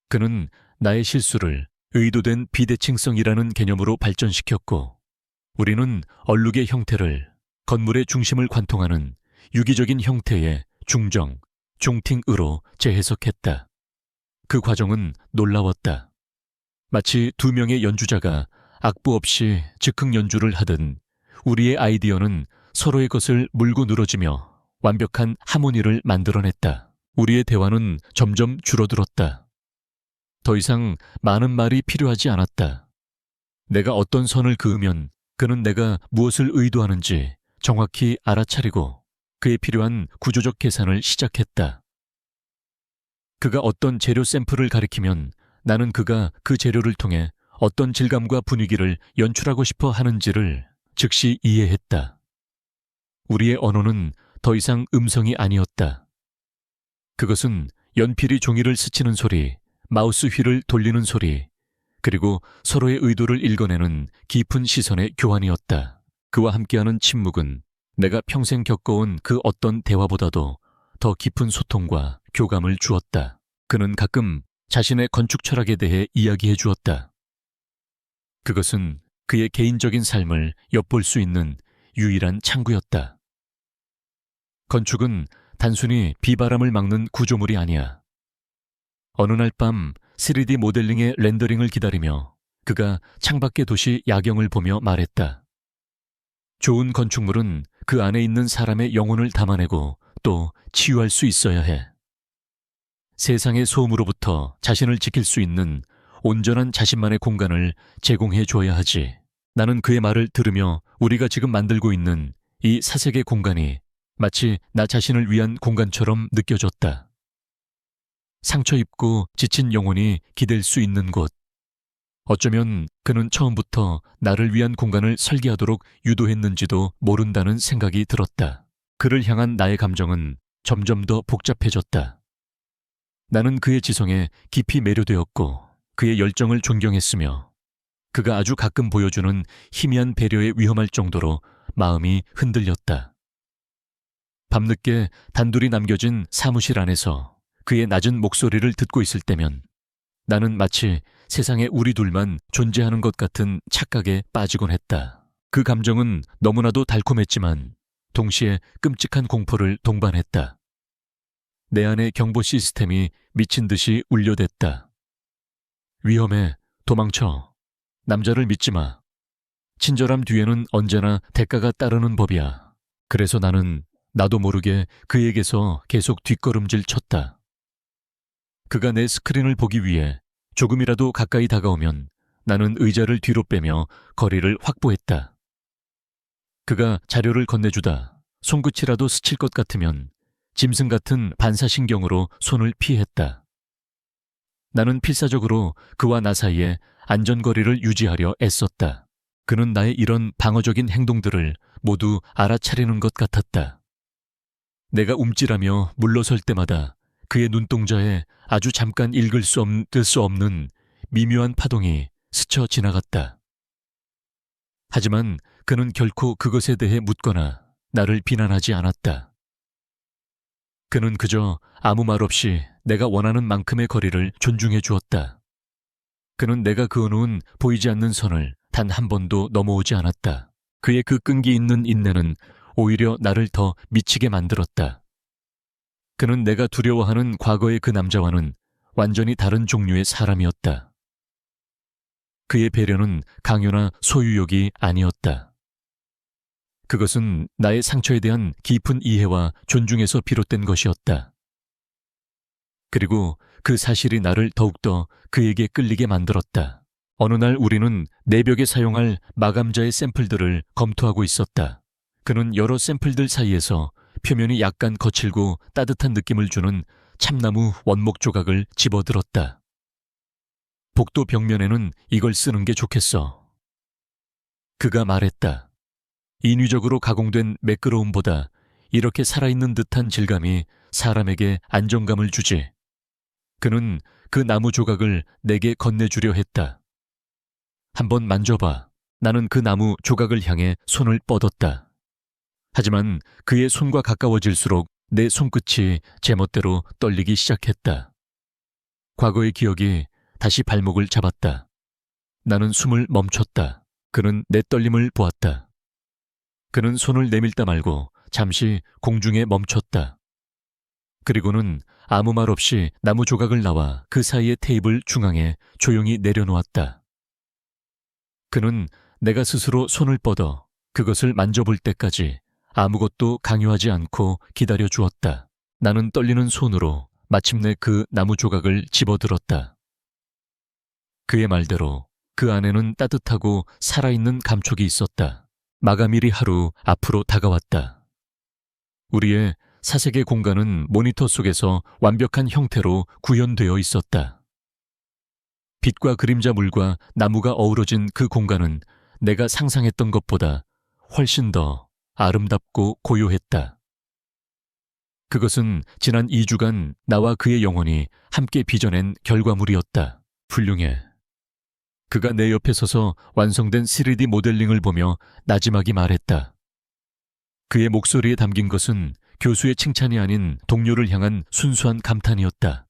그는 나의 실수를 의도된 비대칭성이라는 개념으로 발전시켰고, 우리는 얼룩의 형태를 건물의 중심을 관통하는 유기적인 형태의 중정, 중팅으로 재해석했다. 그 과정은 놀라웠다. 마치 두 명의 연주자가 악보 없이 즉흥 연주를 하듯 우리의 아이디어는 서로의 것을 물고 늘어지며 완벽한 하모니를 만들어냈다. 우리의 대화는 점점 줄어들었다. 더 이상 많은 말이 필요하지 않았다. 내가 어떤 선을 그으면 그는 내가 무엇을 의도하는지 정확히 알아차리고 그에 필요한 구조적 계산을 시작했다. 그가 어떤 재료 샘플을 가리키면 나는 그가 그 재료를 통해 어떤 질감과 분위기를 연출하고 싶어 하는지를 즉시 이해했다. 우리의 언어는 더 이상 음성이 아니었다. 그것은 연필이 종이를 스치는 소리, 마우스 휠을 돌리는 소리, 그리고 서로의 의도를 읽어내는 깊은 시선의 교환이었다. 그와 함께하는 침묵은 내가 평생 겪어온 그 어떤 대화보다도 더 깊은 소통과 교감을 주었다. 그는 가끔 자신의 건축 철학에 대해 이야기해 주었다. 그것은 그의 개인적인 삶을 엿볼 수 있는 유일한 창구였다. 건축은 단순히 비바람을 막는 구조물이 아니야. 어느 날 밤 3D 모델링의 렌더링을 기다리며 그가 창밖의 도시 야경을 보며 말했다. 좋은 건축물은 그 안에 있는 사람의 영혼을 담아내고 또 치유할 수 있어야 해. 세상의 소음으로부터 자신을 지킬 수 있는 온전한 자신만의 공간을 제공해 줘야 하지. 나는 그의 말을 들으며 우리가 지금 만들고 있는 이 사색의 공간이 마치 나 자신을 위한 공간처럼 느껴졌다. 상처 입고 지친 영혼이 기댈 수 있는 곳. 어쩌면 그는 처음부터 나를 위한 공간을 설계하도록 유도했는지도 모른다는 생각이 들었다. 그를 향한 나의 감정은 점점 더 복잡해졌다. 나는 그의 지성에 깊이 매료되었고 그의 열정을 존경했으며 그가 아주 가끔 보여주는 희미한 배려에 위험할 정도로 마음이 흔들렸다. 밤늦게 단둘이 남겨진 사무실 안에서 그의 낮은 목소리를 듣고 있을 때면 나는 마치 세상에 우리 둘만 존재하는 것 같은 착각에 빠지곤 했다. 그 감정은 너무나도 달콤했지만 동시에 끔찍한 공포를 동반했다. 내 안의 경보 시스템이 미친 듯이 울려댔다. 위험해, 도망쳐. 남자를 믿지 마. 친절함 뒤에는 언제나 대가가 따르는 법이야. 그래서 나는 나도 모르게 그에게서 계속 뒷걸음질 쳤다. 그가 내 스크린을 보기 위해 조금이라도 가까이 다가오면 나는 의자를 뒤로 빼며 거리를 확보했다. 그가 자료를 건네주다 손끝이라도 스칠 것 같으면 짐승 같은 반사신경으로 손을 피했다. 나는 필사적으로 그와 나 사이에 안전거리를 유지하려 애썼다. 그는 나의 이런 방어적인 행동들을 모두 알아차리는 것 같았다. 내가 움찔하며 물러설 때마다 그의 눈동자에 아주 잠깐 읽을 수 없는 미묘한 파동이 스쳐 지나갔다. 하지만 그는 결코 그것에 대해 묻거나 나를 비난하지 않았다. 그는 그저 아무 말 없이 내가 원하는 만큼의 거리를 존중해 주었다. 그는 내가 그어놓은 보이지 않는 선을 단 한 번도 넘어오지 않았다. 그의 그 끈기 있는 인내는 오히려 나를 더 미치게 만들었다. 그는 내가 두려워하는 과거의 그 남자와는 완전히 다른 종류의 사람이었다. 그의 배려는 강요나 소유욕이 아니었다. 그것은 나의 상처에 대한 깊은 이해와 존중에서 비롯된 것이었다. 그리고 그 사실이 나를 더욱더 그에게 끌리게 만들었다. 어느 날 우리는 내벽에 사용할 마감자의 샘플들을 검토하고 있었다. 그는 여러 샘플들 사이에서 표면이 약간 거칠고 따뜻한 느낌을 주는 참나무 원목 조각을 집어들었다. 복도 벽면에는 이걸 쓰는 게 좋겠어. 그가 말했다. 인위적으로 가공된 매끄러움보다 이렇게 살아있는 듯한 질감이 사람에게 안정감을 주지. 그는 그 나무 조각을 내게 건네주려 했다. 한번 만져봐. 나는 그 나무 조각을 향해 손을 뻗었다. 하지만 그의 손과 가까워질수록 내 손끝이 제멋대로 떨리기 시작했다. 과거의 기억이 다시 발목을 잡았다. 나는 숨을 멈췄다. 그는 내 떨림을 보았다. 그는 손을 내밀다 말고 잠시 공중에 멈췄다. 그리고는 아무 말 없이 나무 조각을 나와 그 사이의 테이블 중앙에 조용히 내려놓았다. 그는 내가 스스로 손을 뻗어 그것을 만져볼 때까지 아무것도 강요하지 않고 기다려 주었다. 나는 떨리는 손으로 마침내 그 나무 조각을 집어들었다. 그의 말대로 그 안에는 따뜻하고 살아있는 감촉이 있었다. 마감일이 하루 앞으로 다가왔다. 우리의 사색의 공간은 모니터 속에서 완벽한 형태로 구현되어 있었다. 빛과 그림자 물과 나무가 어우러진 그 공간은 내가 상상했던 것보다 훨씬 더 아름답고 고요했다. 그것은 지난 2주간 나와 그의 영혼이 함께 빚어낸 결과물이었다. 훌륭해. 그가 내 옆에 서서 완성된 3D 모델링을 보며 나지막이 말했다. 그의 목소리에 담긴 것은 교수의 칭찬이 아닌 동료를 향한 순수한 감탄이었다.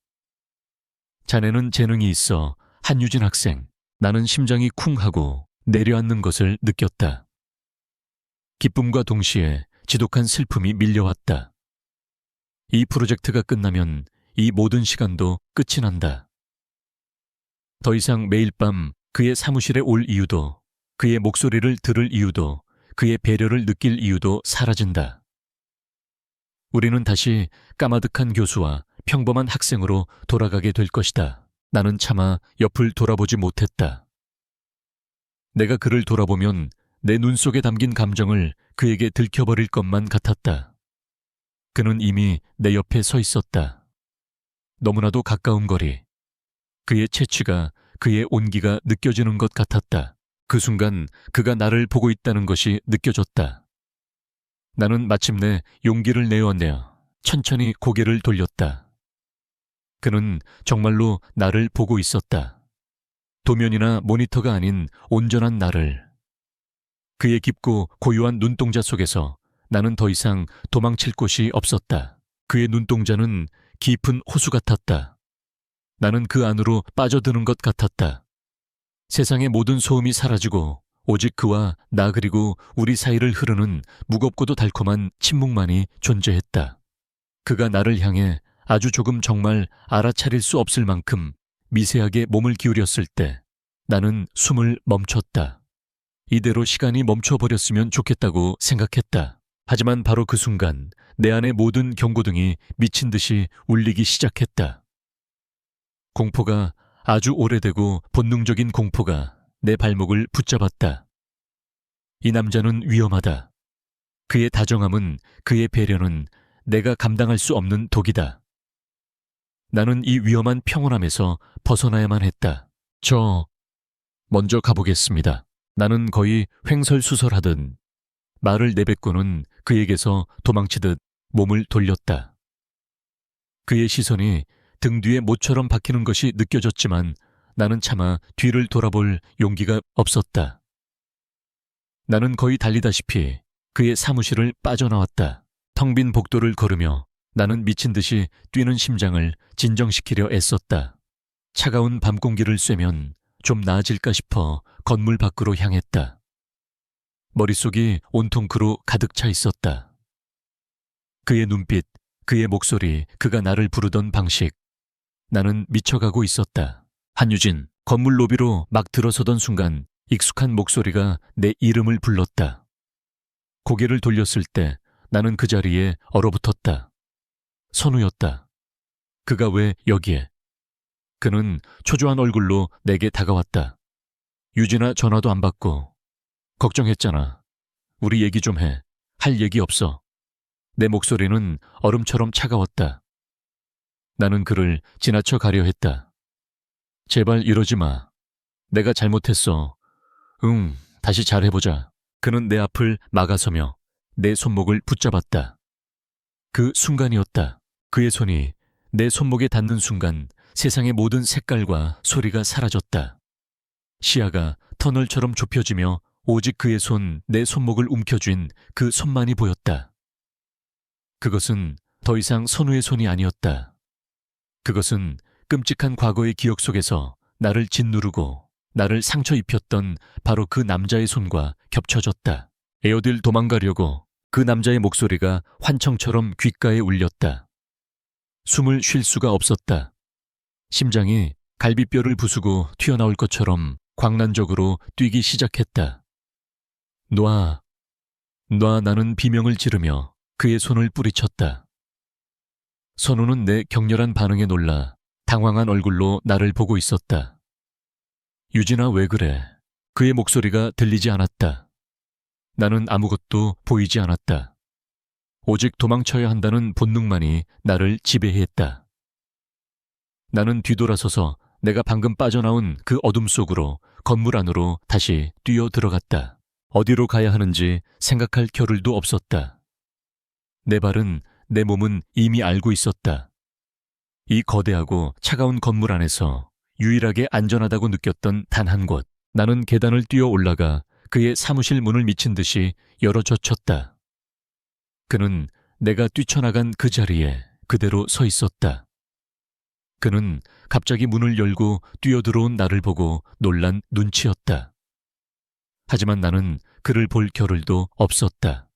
자네는 재능이 있어, 한유진 학생. 나는 심장이 쿵 하고 내려앉는 것을 느꼈다. 기쁨과 동시에 지독한 슬픔이 밀려왔다. 이 프로젝트가 끝나면 이 모든 시간도 끝이 난다. 더 이상 매일 밤 그의 사무실에 올 이유도, 그의 목소리를 들을 이유도, 그의 배려를 느낄 이유도 사라진다. 우리는 다시 까마득한 교수와 평범한 학생으로 돌아가게 될 것이다. 나는 차마 옆을 돌아보지 못했다. 내가 그를 돌아보면 내 눈 속에 담긴 감정을 그에게 들켜버릴 것만 같았다. 그는 이미 내 옆에 서 있었다. 너무나도 가까운 거리. 그의 채취가, 그의 온기가 느껴지는 것 같았다. 그 순간 그가 나를 보고 있다는 것이 느껴졌다. 나는 마침내 용기를 내어내어 천천히 고개를 돌렸다. 그는 정말로 나를 보고 있었다. 도면이나 모니터가 아닌 온전한 나를. 그의 깊고 고요한 눈동자 속에서 나는 더 이상 도망칠 곳이 없었다. 그의 눈동자는 깊은 호수 같았다. 나는 그 안으로 빠져드는 것 같았다. 세상의 모든 소음이 사라지고 오직 그와 나 그리고 우리 사이를 흐르는 무겁고도 달콤한 침묵만이 존재했다. 그가 나를 향해 아주 조금 정말 알아차릴 수 없을 만큼 미세하게 몸을 기울였을 때 나는 숨을 멈췄다. 이대로 시간이 멈춰버렸으면 좋겠다고 생각했다. 하지만 바로 그 순간 내 안의 모든 경고등이 미친 듯이 울리기 시작했다. 공포가, 아주 오래되고 본능적인 공포가 내 발목을 붙잡았다. 이 남자는 위험하다. 그의 다정함은, 그의 배려는 내가 감당할 수 없는 독이다. 나는 이 위험한 평온함에서 벗어나야만 했다. 저 먼저 가보겠습니다. 나는 거의 횡설수설하듯 말을 내뱉고는 그에게서 도망치듯 몸을 돌렸다. 그의 시선이 등 뒤에 모처럼 박히는 것이 느껴졌지만 나는 차마 뒤를 돌아볼 용기가 없었다. 나는 거의 달리다시피 그의 사무실을 빠져나왔다. 텅 빈 복도를 걸으며 나는 미친 듯이 뛰는 심장을 진정시키려 애썼다. 차가운 밤 공기를 쐬면 좀 나아질까 싶어 건물 밖으로 향했다. 머릿속이 온통 그로 가득 차 있었다. 그의 눈빛, 그의 목소리, 그가 나를 부르던 방식. 나는 미쳐가고 있었다. 한유진, 건물 로비로 막 들어서던 순간 익숙한 목소리가 내 이름을 불렀다. 고개를 돌렸을 때 나는 그 자리에 얼어붙었다. 선우였다. 그가 왜 여기에? 그는 초조한 얼굴로 내게 다가왔다. 유진아 전화도 안 받고. 걱정했잖아. 우리 얘기 좀 해. 할 얘기 없어. 내 목소리는 얼음처럼 차가웠다. 나는 그를 지나쳐 가려 했다. 제발 이러지 마. 내가 잘못했어. 응, 다시 잘해보자. 그는 내 앞을 막아서며 내 손목을 붙잡았다. 그 순간이었다. 그의 손이 내 손목에 닿는 순간 세상의 모든 색깔과 소리가 사라졌다. 시야가 터널처럼 좁혀지며 오직 그의 손, 내 손목을 움켜쥔 그 손만이 보였다. 그것은 더 이상 선우의 손이 아니었다. 그것은 끔찍한 과거의 기억 속에서 나를 짓누르고 나를 상처 입혔던 바로 그 남자의 손과 겹쳐졌다. 에어딜 도망가려고 그 남자의 목소리가 환청처럼 귓가에 울렸다. 숨을 쉴 수가 없었다. 심장이 갈비뼈를 부수고 튀어나올 것처럼 광란적으로 뛰기 시작했다. 놔. 나는 비명을 지르며 그의 손을 뿌리쳤다. 선우는 내 격렬한 반응에 놀라 당황한 얼굴로 나를 보고 있었다. 유진아, 왜 그래? 그의 목소리가 들리지 않았다. 나는 아무것도 보이지 않았다. 오직 도망쳐야 한다는 본능만이 나를 지배했다. 나는 뒤돌아서서 내가 방금 빠져나온 그 어둠 속으로 건물 안으로 다시 뛰어 들어갔다. 어디로 가야 하는지 생각할 겨를도 없었다. 내 발은, 내 몸은 이미 알고 있었다. 이 거대하고 차가운 건물 안에서 유일하게 안전하다고 느꼈던 단 한 곳. 나는 계단을 뛰어 올라가 그의 사무실 문을 미친 듯이 열어젖혔다. 그는 내가 뛰쳐나간 그 자리에 그대로 서 있었다. 그는 갑자기 문을 열고 뛰어들어온 나를 보고 놀란 눈치였다. 하지만 나는 그를 볼 겨를도 없었다.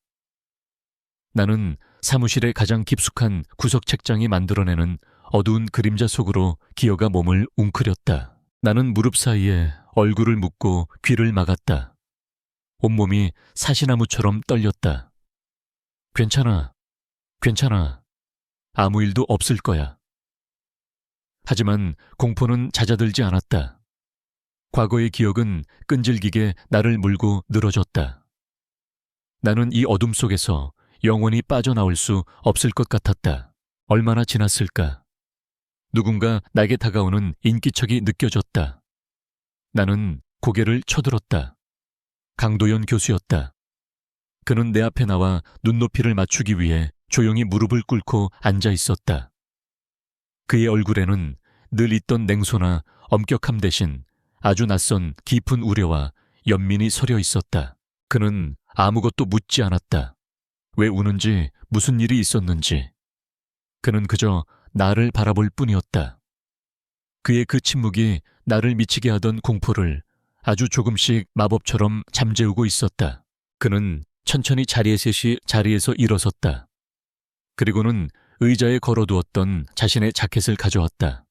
나는 사무실의 가장 깊숙한 구석 책장이 만들어내는 어두운 그림자 속으로 기어가 몸을 웅크렸다. 나는 무릎 사이에 얼굴을 묻고 귀를 막았다. 온몸이 사시나무처럼 떨렸다. 괜찮아. 아무 일도 없을 거야. 하지만 공포는 잦아들지 않았다. 과거의 기억은 끈질기게 나를 물고 늘어졌다. 나는 이 어둠 속에서 영원히 빠져나올 수 없을 것 같았다. 얼마나 지났을까? 누군가 나에게 다가오는 인기척이 느껴졌다. 나는 고개를 쳐들었다. 강도연 교수였다. 그는 내 앞에 나와 눈높이를 맞추기 위해 조용히 무릎을 꿇고 앉아 있었다. 그의 얼굴에는 늘 있던 냉소나 엄격함 대신 아주 낯선 깊은 우려와 연민이 서려 있었다. 그는 아무것도 묻지 않았다. 왜 우는지, 무슨 일이 있었는지. 그는 그저 나를 바라볼 뿐이었다. 그의 그 침묵이 나를 미치게 하던 공포를 아주 조금씩 마법처럼 잠재우고 있었다. 그는 천천히 자리에서 일어섰다. 그리고는 의자에 걸어두었던 자신의 자켓을 가져왔다.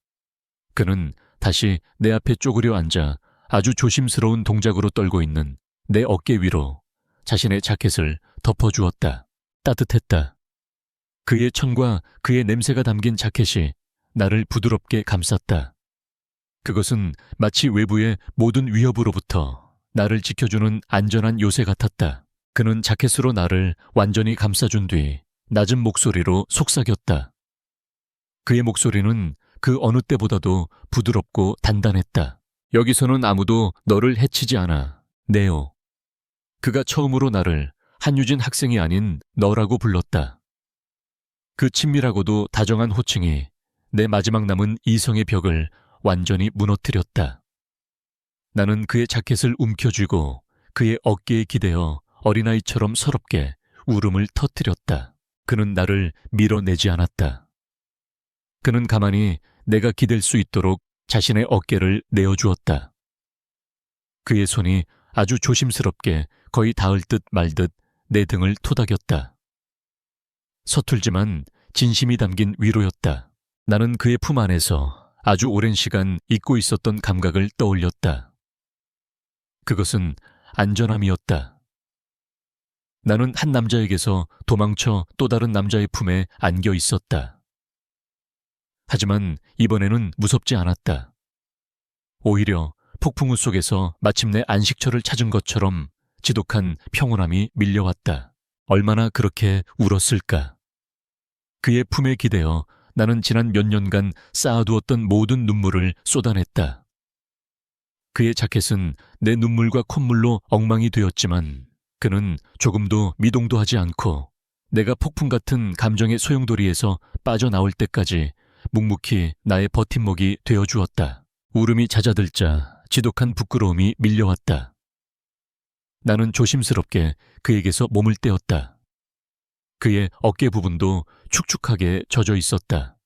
그는 다시 내 앞에 쪼그려 앉아 아주 조심스러운 동작으로 떨고 있는 내 어깨 위로 자신의 자켓을 덮어주었다. 따뜻했다. 그의 천과 그의 냄새가 담긴 자켓이 나를 부드럽게 감쌌다. 그것은 마치 외부의 모든 위협으로부터 나를 지켜주는 안전한 요새 같았다. 그는 자켓으로 나를 완전히 감싸준 뒤 낮은 목소리로 속삭였다. 그의 목소리는 그 어느 때보다도 부드럽고 단단했다. 여기서는 아무도 너를 해치지 않아, 네오. 그가 처음으로 나를 한유진 학생이 아닌 너라고 불렀다. 그 친밀하고도 다정한 호칭이 내 마지막 남은 이성의 벽을 완전히 무너뜨렸다. 나는 그의 자켓을 움켜쥐고 그의 어깨에 기대어 어린아이처럼 서럽게 울음을 터뜨렸다. 그는 나를 밀어내지 않았다. 그는 가만히 내가 기댈 수 있도록 자신의 어깨를 내어주었다. 그의 손이 아주 조심스럽게 거의 닿을 듯 말 듯 내 등을 토닥였다. 서툴지만 진심이 담긴 위로였다. 나는 그의 품 안에서 아주 오랜 시간 잊고 있었던 감각을 떠올렸다. 그것은 안전함이었다. 나는 한 남자에게서 도망쳐 또 다른 남자의 품에 안겨 있었다. 하지만 이번에는 무섭지 않았다. 오히려 폭풍우 속에서 마침내 안식처를 찾은 것처럼 지독한 평온함이 밀려왔다. 얼마나 그렇게 울었을까. 그의 품에 기대어 나는 지난 몇 년간 쌓아두었던 모든 눈물을 쏟아냈다. 그의 자켓은 내 눈물과 콧물로 엉망이 되었지만 그는 조금도 미동도 하지 않고 내가 폭풍 같은 감정의 소용돌이에서 빠져나올 때까지 묵묵히 나의 버팀목이 되어주었다. 울음이 잦아들자 지독한 부끄러움이 밀려왔다. 나는 조심스럽게 그에게서 몸을 떼었다. 그의 어깨 부분도 축축하게 젖어 있었다.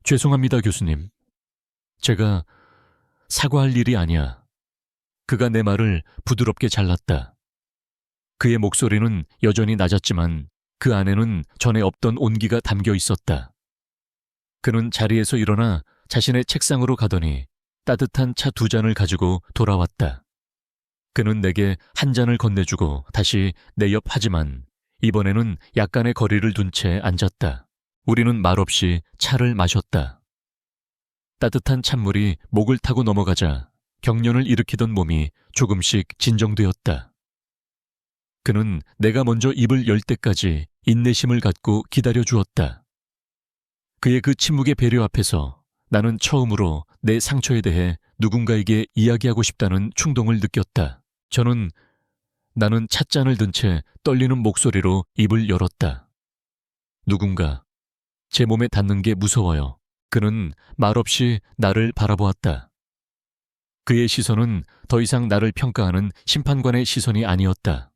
죄송합니다, 교수님. 제가 사과할 일이 아니야. 그가 내 말을 부드럽게 잘랐다. 그의 목소리는 여전히 낮았지만 그 안에는 전에 없던 온기가 담겨 있었다. 그는 자리에서 일어나 자신의 책상으로 가더니 따뜻한 차 2잔을 가지고 돌아왔다. 그는 내게 한 잔을 건네주고 다시 내 옆 하지만 이번에는 약간의 거리를 둔 채 앉았다. 우리는 말없이 차를 마셨다. 따뜻한 찬물이 목을 타고 넘어가자 경련을 일으키던 몸이 조금씩 진정되었다. 그는 내가 먼저 입을 열 때까지 인내심을 갖고 기다려 주었다. 그의 그 침묵의 배려 앞에서 나는 처음으로 내 상처에 대해 누군가에게 이야기하고 싶다는 충동을 느꼈다. 나는 찻잔을 든 채 떨리는 목소리로 입을 열었다. 누군가 제 몸에 닿는 게 무서워요. 그는 말없이 나를 바라보았다. 그의 시선은 더 이상 나를 평가하는 심판관의 시선이 아니었다.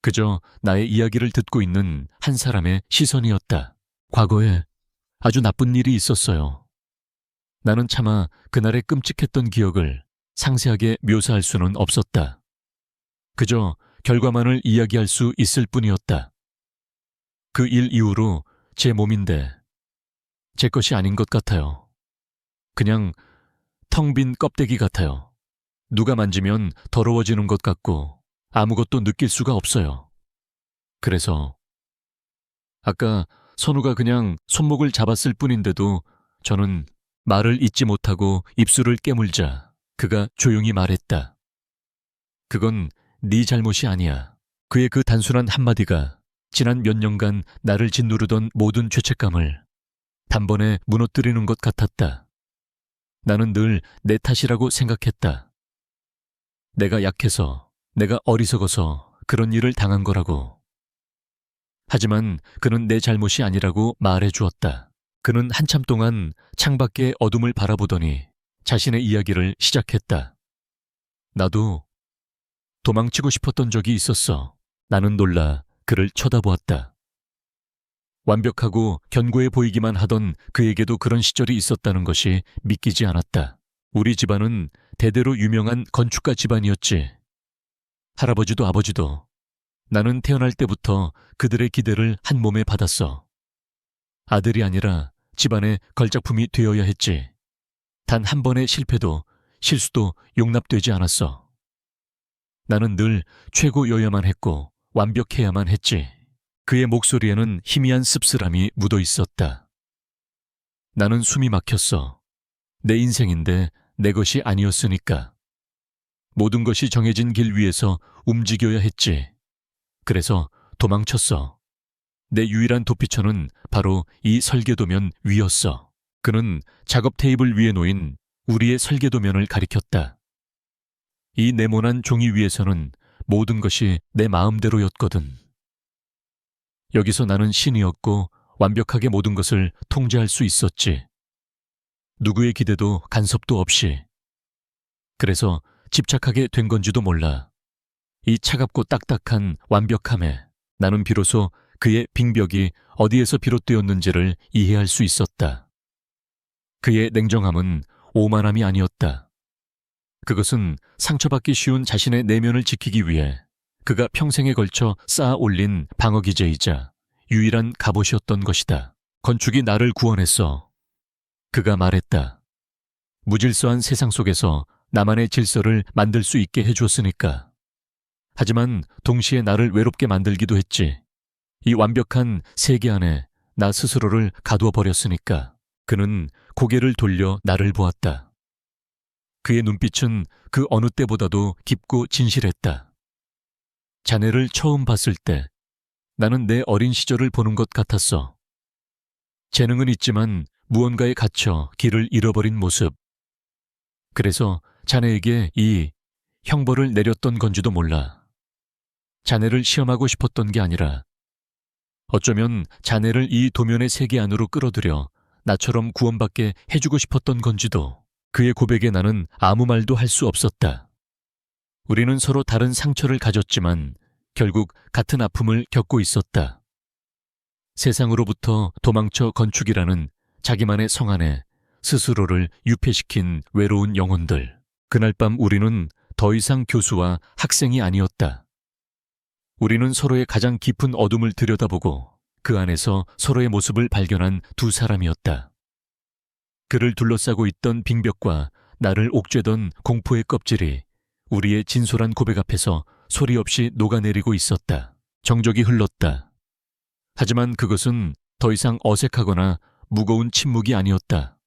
그저 나의 이야기를 듣고 있는 한 사람의 시선이었다. 과거에 아주 나쁜 일이 있었어요. 나는 차마 그날의 끔찍했던 기억을 상세하게 묘사할 수는 없었다. 그저 결과만을 이야기할 수 있을 뿐이었다. 그 일 이후로 제 몸인데 제 것이 아닌 것 같아요. 그냥 텅 빈 껍데기 같아요. 누가 만지면 더러워지는 것 같고 아무것도 느낄 수가 없어요. 그래서 아까 선우가 그냥 손목을 잡았을 뿐인데도 저는 말을 잇지 못하고 입술을 깨물자 그가 조용히 말했다. 그건 네 잘못이 아니야. 그의 그 단순한 한마디가 지난 몇 년간 나를 짓누르던 모든 죄책감을 단번에 무너뜨리는 것 같았다. 나는 늘 내 탓이라고 생각했다. 내가 약해서, 내가 어리석어서 그런 일을 당한 거라고. 하지만 그는 내 잘못이 아니라고 말해 주었다. 그는 한참 동안 창밖의 어둠을 바라보더니 자신의 이야기를 시작했다. 나도 도망치고 싶었던 적이 있었어. 나는 놀라 그를 쳐다보았다. 완벽하고 견고해 보이기만 하던 그에게도 그런 시절이 있었다는 것이 믿기지 않았다. 우리 집안은 대대로 유명한 건축가 집안이었지. 할아버지도 아버지도. 나는 태어날 때부터 그들의 기대를 한 몸에 받았어. 아들이 아니라 집안의 걸작품이 되어야 했지. 단 한 번의 실패도 실수도 용납되지 않았어. 나는 늘 최고여야만 했고 완벽해야만 했지. 그의 목소리에는 희미한 씁쓸함이 묻어 있었다. 나는 숨이 막혔어. 내 인생인데 내 것이 아니었으니까. 모든 것이 정해진 길 위에서 움직여야 했지. 그래서 도망쳤어. 내 유일한 도피처는 바로 이 설계도면 위였어. 그는 작업 테이블 위에 놓인 우리의 설계도면을 가리켰다. 이 네모난 종이 위에서는 모든 것이 내 마음대로였거든. 여기서 나는 신이었고 완벽하게 모든 것을 통제할 수 있었지. 누구의 기대도 간섭도 없이. 그래서 집착하게 된 건지도 몰라. 이 차갑고 딱딱한 완벽함에 나는 비로소 그의 빙벽이 어디에서 비롯되었는지를 이해할 수 있었다. 그의 냉정함은 오만함이 아니었다. 그것은 상처받기 쉬운 자신의 내면을 지키기 위해 그가 평생에 걸쳐 쌓아 올린 방어기제이자 유일한 갑옷이었던 것이다. 건축이 나를 구원했어. 그가 말했다. 무질서한 세상 속에서 나만의 질서를 만들 수 있게 해주었으니까. 하지만 동시에 나를 외롭게 만들기도 했지. 이 완벽한 세계 안에 나 스스로를 가두어 버렸으니까. 그는 고개를 돌려 나를 보았다. 그의 눈빛은 그 어느 때보다도 깊고 진실했다. 자네를 처음 봤을 때 나는 내 어린 시절을 보는 것 같았어. 재능은 있지만 무언가에 갇혀 길을 잃어버린 모습. 그래서 자네에게 이 형벌을 내렸던 건지도 몰라. 자네를 시험하고 싶었던 게 아니라 어쩌면 자네를 이 도면의 세계 안으로 끌어들여 나처럼 구원받게 해주고 싶었던 건지도. 그의 고백에 나는 아무 말도 할 수 없었다. 우리는 서로 다른 상처를 가졌지만 결국 같은 아픔을 겪고 있었다. 세상으로부터 도망쳐 건축이라는 자기만의 성 안에 스스로를 유폐시킨 외로운 영혼들. 그날 밤 우리는 더 이상 교수와 학생이 아니었다. 우리는 서로의 가장 깊은 어둠을 들여다보고 그 안에서 서로의 모습을 발견한 두 사람이었다. 그를 둘러싸고 있던 빙벽과 나를 옥죄던 공포의 껍질이 우리의 진솔한 고백 앞에서 소리 없이 녹아내리고 있었다. 정적이 흘렀다. 하지만 그것은 더 이상 어색하거나 무거운 침묵이 아니었다.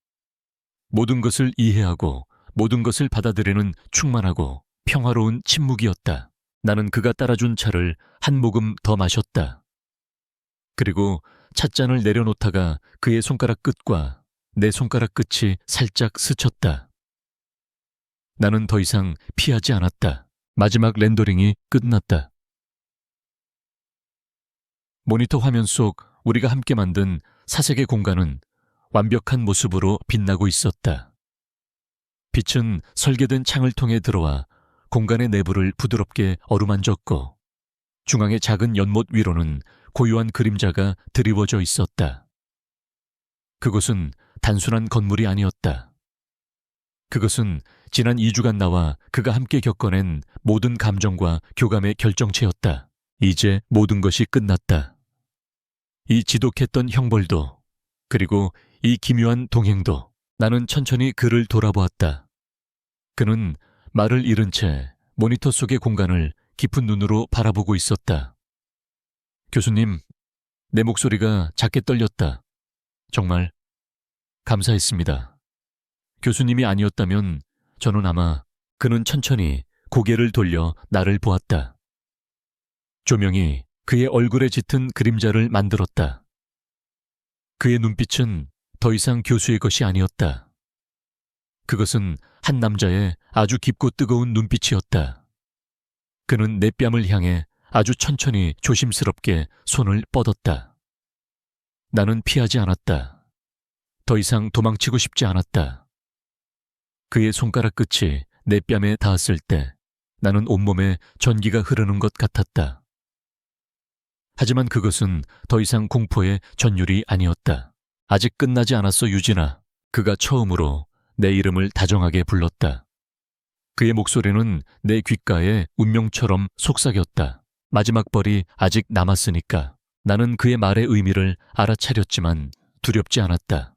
모든 것을 이해하고 모든 것을 받아들이는 충만하고 평화로운 침묵이었다. 나는 그가 따라준 차를 한 모금 더 마셨다. 그리고 찻잔을 내려놓다가 그의 손가락 끝과 내 손가락 끝이 살짝 스쳤다. 나는 더 이상 피하지 않았다. 마지막 렌더링이 끝났다. 모니터 화면 속 우리가 함께 만든 사색의 공간은 완벽한 모습으로 빛나고 있었다. 빛은 설계된 창을 통해 들어와 공간의 내부를 부드럽게 어루만졌고 중앙의 작은 연못 위로는 고요한 그림자가 드리워져 있었다. 그곳은 단순한 건물이 아니었다. 그것은 지난 2주간 나와 그가 함께 겪어낸 모든 감정과 교감의 결정체였다. 이제 모든 것이 끝났다. 이 지독했던 형벌도, 그리고 이 기묘한 동행도. 나는 천천히 그를 돌아보았다. 그는 말을 잃은 채 모니터 속의 공간을 깊은 눈으로 바라보고 있었다. 교수님, 내 목소리가 작게 떨렸다. 정말 감사했습니다. 교수님이 아니었다면 저는 아마. 그는 천천히 고개를 돌려 나를 보았다. 조명이 그의 얼굴에 짙은 그림자를 만들었다. 그의 눈빛은 더 이상 교수의 것이 아니었다. 그것은 한 남자의 아주 깊고 뜨거운 눈빛이었다. 그는 내 뺨을 향해 아주 천천히 조심스럽게 손을 뻗었다. 나는 피하지 않았다. 더 이상 도망치고 싶지 않았다. 그의 손가락 끝이 내 뺨에 닿았을 때 나는 온몸에 전기가 흐르는 것 같았다. 하지만 그것은 더 이상 공포의 전율이 아니었다. 아직 끝나지 않았어, 유진아. 그가 처음으로 내 이름을 다정하게 불렀다. 그의 목소리는 내 귓가에 운명처럼 속삭였다. 마지막 벌이 아직 남았으니까. 나는 그의 말의 의미를 알아차렸지만 두렵지 않았다.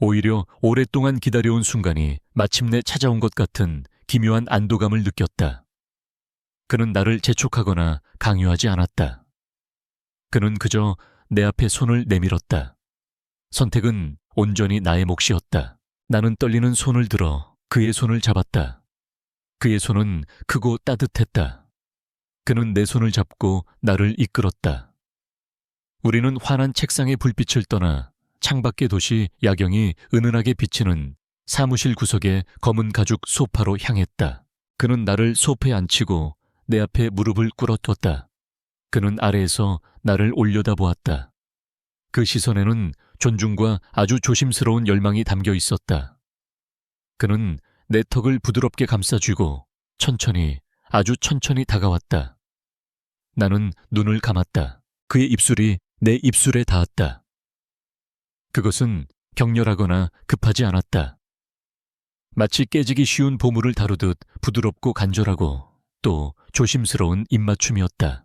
오히려 오랫동안 기다려온 순간이 마침내 찾아온 것 같은 기묘한 안도감을 느꼈다. 그는 나를 재촉하거나 강요하지 않았다. 그는 그저 내 앞에 손을 내밀었다. 선택은 온전히 나의 몫이었다. 나는 떨리는 손을 들어 그의 손을 잡았다. 그의 손은 크고 따뜻했다. 그는 내 손을 잡고 나를 이끌었다. 우리는 환한 책상의 불빛을 떠나 창밖의 도시 야경이 은은하게 비치는 사무실 구석의 검은 가죽 소파로 향했다. 그는 나를 소파에 앉히고 내 앞에 무릎을 꿇어뒀다. 그는 아래에서 나를 올려다보았다. 그 시선에는 존중과 아주 조심스러운 열망이 담겨 있었다. 그는 내 턱을 부드럽게 감싸쥐고 천천히, 아주 천천히 다가왔다. 나는 눈을 감았다. 그의 입술이 내 입술에 닿았다. 그것은 격렬하거나 급하지 않았다. 마치 깨지기 쉬운 보물을 다루듯 부드럽고 간절하고 또 조심스러운 입맞춤이었다.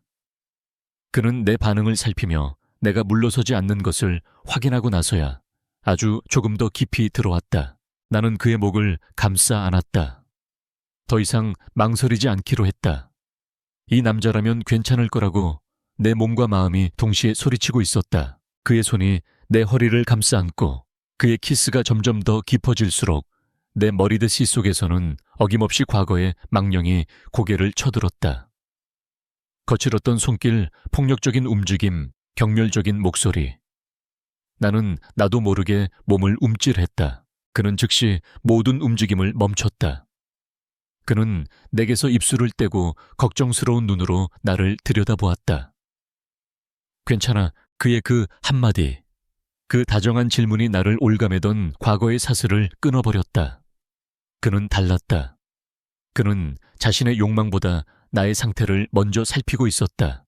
그는 내 반응을 살피며 내가 물러서지 않는 것을 확인하고 나서야 아주 조금 더 깊이 들어왔다. 나는 그의 목을 감싸 안았다. 더 이상 망설이지 않기로 했다. 이 남자라면 괜찮을 거라고 내 몸과 마음이 동시에 소리치고 있었다. 그의 손이 내 허리를 감싸 안고 그의 키스가 점점 더 깊어질수록 내 머리듯이 속에서는 어김없이 과거의 망령이 고개를 쳐들었다. 거칠었던 손길, 폭력적인 움직임, 경멸적인 목소리. 나는 나도 모르게 몸을 움찔했다. 그는 즉시 모든 움직임을 멈췄다. 그는 내게서 입술을 떼고 걱정스러운 눈으로 나를 들여다보았다. 괜찮아. 그의 그 한마디, 그 다정한 질문이 나를 올가매던 과거의 사슬을 끊어버렸다. 그는 달랐다. 그는 자신의 욕망보다 나의 상태를 먼저 살피고 있었다.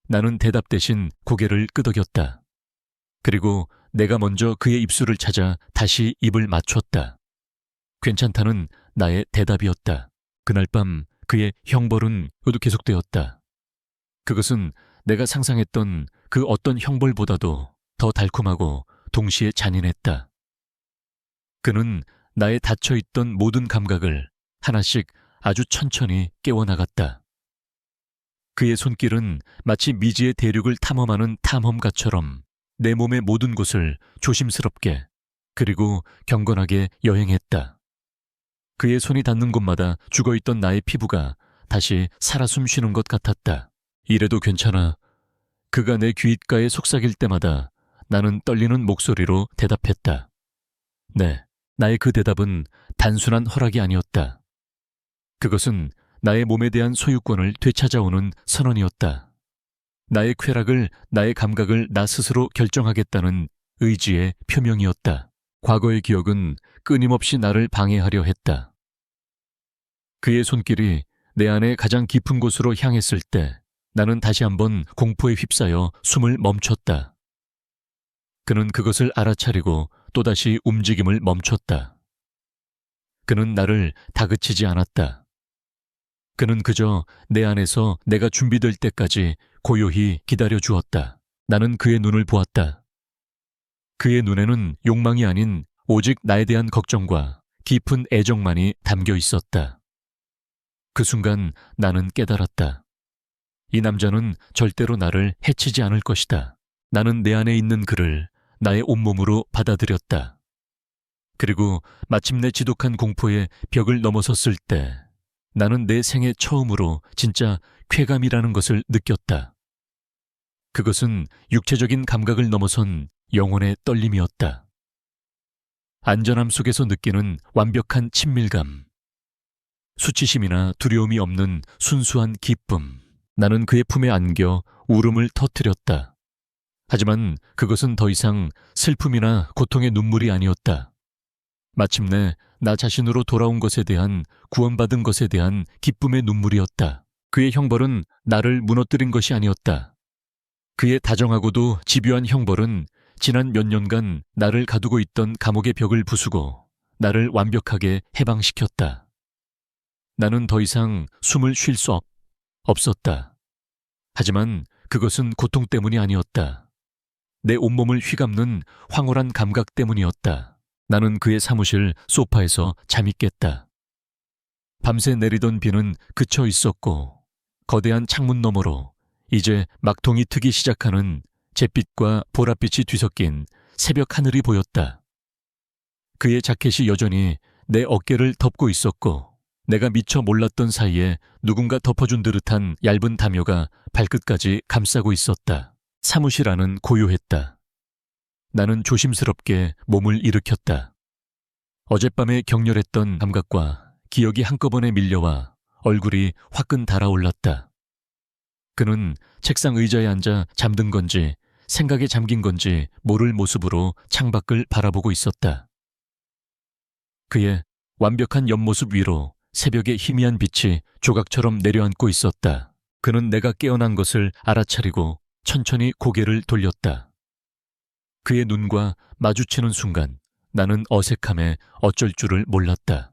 나는 대답 대신 고개를 끄덕였다. 그리고 내가 먼저 그의 입술을 찾아 다시 입을 맞췄다. 괜찮다는 나의 대답이었다. 그날 밤 그의 형벌은 계속되었다. 그것은 내가 상상했던 그 어떤 형벌보다도 더 달콤하고 동시에 잔인했다. 그는 나의 닫혀있던 모든 감각을 하나씩 아주 천천히 깨워나갔다. 그의 손길은 마치 미지의 대륙을 탐험하는 탐험가처럼 내 몸의 모든 곳을 조심스럽게 그리고 경건하게 여행했다. 그의 손이 닿는 곳마다 죽어있던 나의 피부가 다시 살아 숨쉬는 것 같았다. 이래도 괜찮아. 그가 내 귓가에 속삭일 때마다 나는 떨리는 목소리로 대답했다. 네, 나의 그 대답은 단순한 허락이 아니었다. 그것은 나의 몸에 대한 소유권을 되찾아오는 선언이었다. 나의 쾌락을, 나의 감각을 나 스스로 결정하겠다는 의지의 표명이었다. 과거의 기억은 끊임없이 나를 방해하려 했다. 그의 손길이 내 안의 가장 깊은 곳으로 향했을 때 나는 다시 한번 공포에 휩싸여 숨을 멈췄다. 그는 그것을 알아차리고 또다시 움직임을 멈췄다. 그는 나를 다그치지 않았다. 그는 그저 내 안에서 내가 준비될 때까지 고요히 기다려 주었다. 나는 그의 눈을 보았다. 그의 눈에는 욕망이 아닌 오직 나에 대한 걱정과 깊은 애정만이 담겨 있었다. 그 순간 나는 깨달았다. 이 남자는 절대로 나를 해치지 않을 것이다. 나는 내 안에 있는 그를 나의 온몸으로 받아들였다. 그리고 마침내 지독한 공포의 벽을 넘어섰을 때 나는 내 생애 처음으로 진짜 쾌감이라는 것을 느꼈다. 그것은 육체적인 감각을 넘어선 영혼의 떨림이었다. 안전함 속에서 느끼는 완벽한 친밀감. 수치심이나 두려움이 없는 순수한 기쁨. 나는 그의 품에 안겨 울음을 터뜨렸다. 하지만 그것은 더 이상 슬픔이나 고통의 눈물이 아니었다. 마침내 나 자신으로 돌아온 것에 대한, 구원받은 것에 대한 기쁨의 눈물이었다. 그의 형벌은 나를 무너뜨린 것이 아니었다. 그의 다정하고도 집요한 형벌은 지난 몇 년간 나를 가두고 있던 감옥의 벽을 부수고 나를 완벽하게 해방시켰다. 나는 더 이상 숨을 쉴 수 없었다. 하지만 그것은 고통 때문이 아니었다. 내 온몸을 휘감는 황홀한 감각 때문이었다. 나는 그의 사무실 소파에서 잠이 깼다. 밤새 내리던 비는 그쳐 있었고 거대한 창문 너머로 이제 막통이 트기 시작하는 잿빛과 보랏빛이 뒤섞인 새벽 하늘이 보였다. 그의 자켓이 여전히 내 어깨를 덮고 있었고 내가 미처 몰랐던 사이에 누군가 덮어준 듯한 얇은 담요가 발끝까지 감싸고 있었다. 사무실 안은 고요했다. 나는 조심스럽게 몸을 일으켰다. 어젯밤에 격렬했던 감각과 기억이 한꺼번에 밀려와 얼굴이 화끈 달아올랐다. 그는 책상 의자에 앉아 잠든 건지 생각에 잠긴 건지 모를 모습으로 창밖을 바라보고 있었다. 그의 완벽한 옆모습 위로 새벽의 희미한 빛이 조각처럼 내려앉고 있었다. 그는 내가 깨어난 것을 알아차리고 천천히 고개를 돌렸다. 그의 눈과 마주치는 순간 나는 어색함에 어쩔 줄을 몰랐다.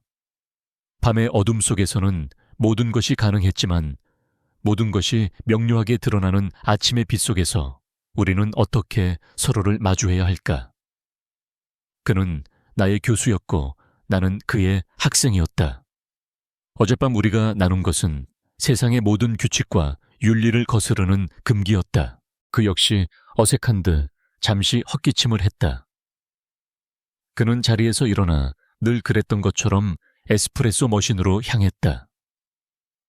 밤의 어둠 속에서는 모든 것이 가능했지만 모든 것이 명료하게 드러나는 아침의 빛 속에서 우리는 어떻게 서로를 마주해야 할까? 그는 나의 교수였고 나는 그의 학생이었다. 어젯밤 우리가 나눈 것은 세상의 모든 규칙과 윤리를 거스르는 금기였다. 그 역시 어색한 듯 잠시 헛기침을 했다. 그는 자리에서 일어나 늘 그랬던 것처럼 에스프레소 머신으로 향했다.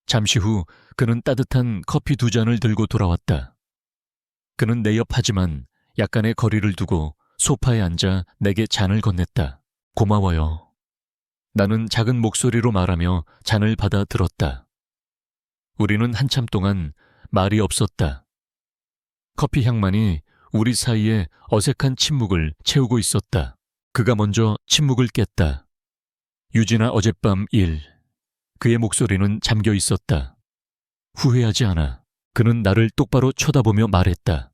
잠시 후 그는 따뜻한 커피 2잔을 들고 돌아왔다. 그는 내 옆 하지만 약간의 거리를 두고 소파에 앉아 내게 잔을 건넸다. 고마워요. 나는 작은 목소리로 말하며 잔을 받아 들었다. 우리는 한참 동안 말이 없었다. 커피 향만이 우리 사이에 어색한 침묵을 채우고 있었다. 그가 먼저 침묵을 깼다. 유진아, 어젯밤 일. 그의 목소리는 잠겨 있었다. 후회하지 않아. 그는 나를 똑바로 쳐다보며 말했다.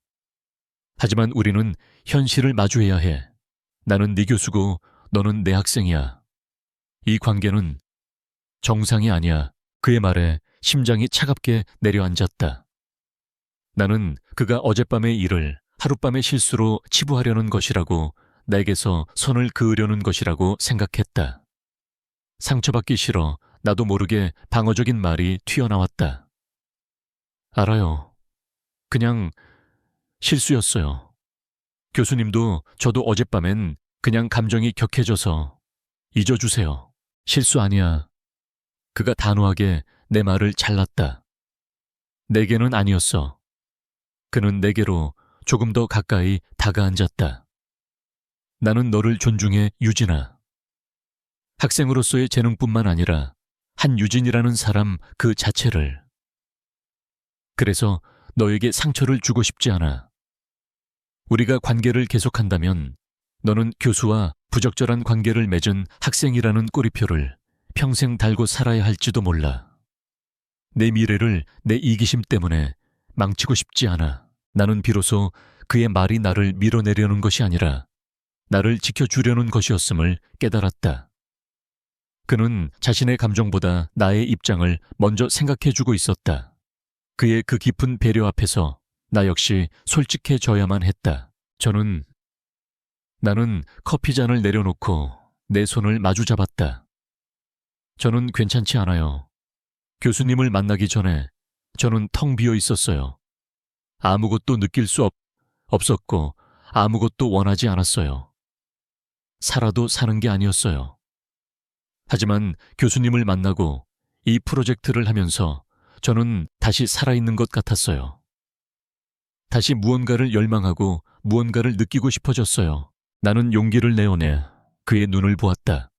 하지만 우리는 현실을 마주해야 해. 나는 네 교수고 너는 내 학생이야. 이 관계는 정상이 아니야. 그의 말에 심장이 차갑게 내려앉았다. 나는 그가 어젯밤의 일을 하룻밤의 실수로 치부하려는 것이라고, 내게서 선을 그으려는 것이라고 생각했다. 상처받기 싫어 나도 모르게 방어적인 말이 튀어나왔다. 알아요. 그냥 실수였어요. 교수님도 저도 어젯밤엔 그냥 감정이 격해져서 잊어주세요. 실수 아니야. 그가 단호하게 내 말을 잘랐다. 내게는 아니었어. 그는 내게로 조금 더 가까이 다가앉았다. 나는 너를 존중해, 유진아. 학생으로서의 재능뿐만 아니라 한유진이라는 사람 그 자체를. 그래서 너에게 상처를 주고 싶지 않아. 우리가 관계를 계속한다면 너는 교수와 부적절한 관계를 맺은 학생이라는 꼬리표를 평생 달고 살아야 할지도 몰라. 내 미래를 내 이기심 때문에 망치고 싶지 않아. 나는 비로소 그의 말이 나를 밀어내려는 것이 아니라 나를 지켜주려는 것이었음을 깨달았다. 그는 자신의 감정보다 나의 입장을 먼저 생각해주고 있었다. 그의 그 깊은 배려 앞에서 나 역시 솔직해져야만 했다. 나는 커피잔을 내려놓고 내 손을 마주 잡았다. 저는 괜찮지 않아요. 교수님을 만나기 전에 저는 텅 비어 있었어요. 아무것도 느낄 수 없었고 아무것도 원하지 않았어요. 살아도 사는 게 아니었어요. 하지만 교수님을 만나고 이 프로젝트를 하면서 저는 다시 살아있는 것 같았어요. 다시 무언가를 열망하고 무언가를 느끼고 싶어졌어요. 나는 용기를 내어내 그의 눈을 보았다.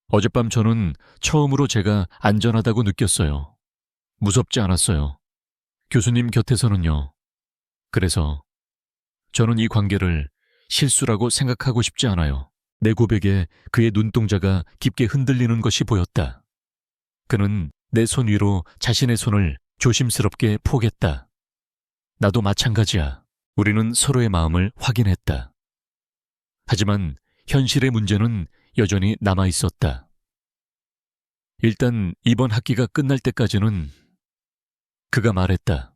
어젯밤 저는 처음으로 제가 안전하다고 느꼈어요. 무섭지 않았어요. 교수님 곁에서는요. 그래서 저는 이 관계를 실수라고 생각하고 싶지 않아요. 내 고백에 그의 눈동자가 깊게 흔들리는 것이 보였다. 그는 내 손 위로 자신의 손을 조심스럽게 포겠다. 나도 마찬가지야. 우리는 서로의 마음을 확인했다. 하지만 현실의 문제는 여전히 남아 있었다. 일단 이번 학기가 끝날 때까지는, 그가 말했다.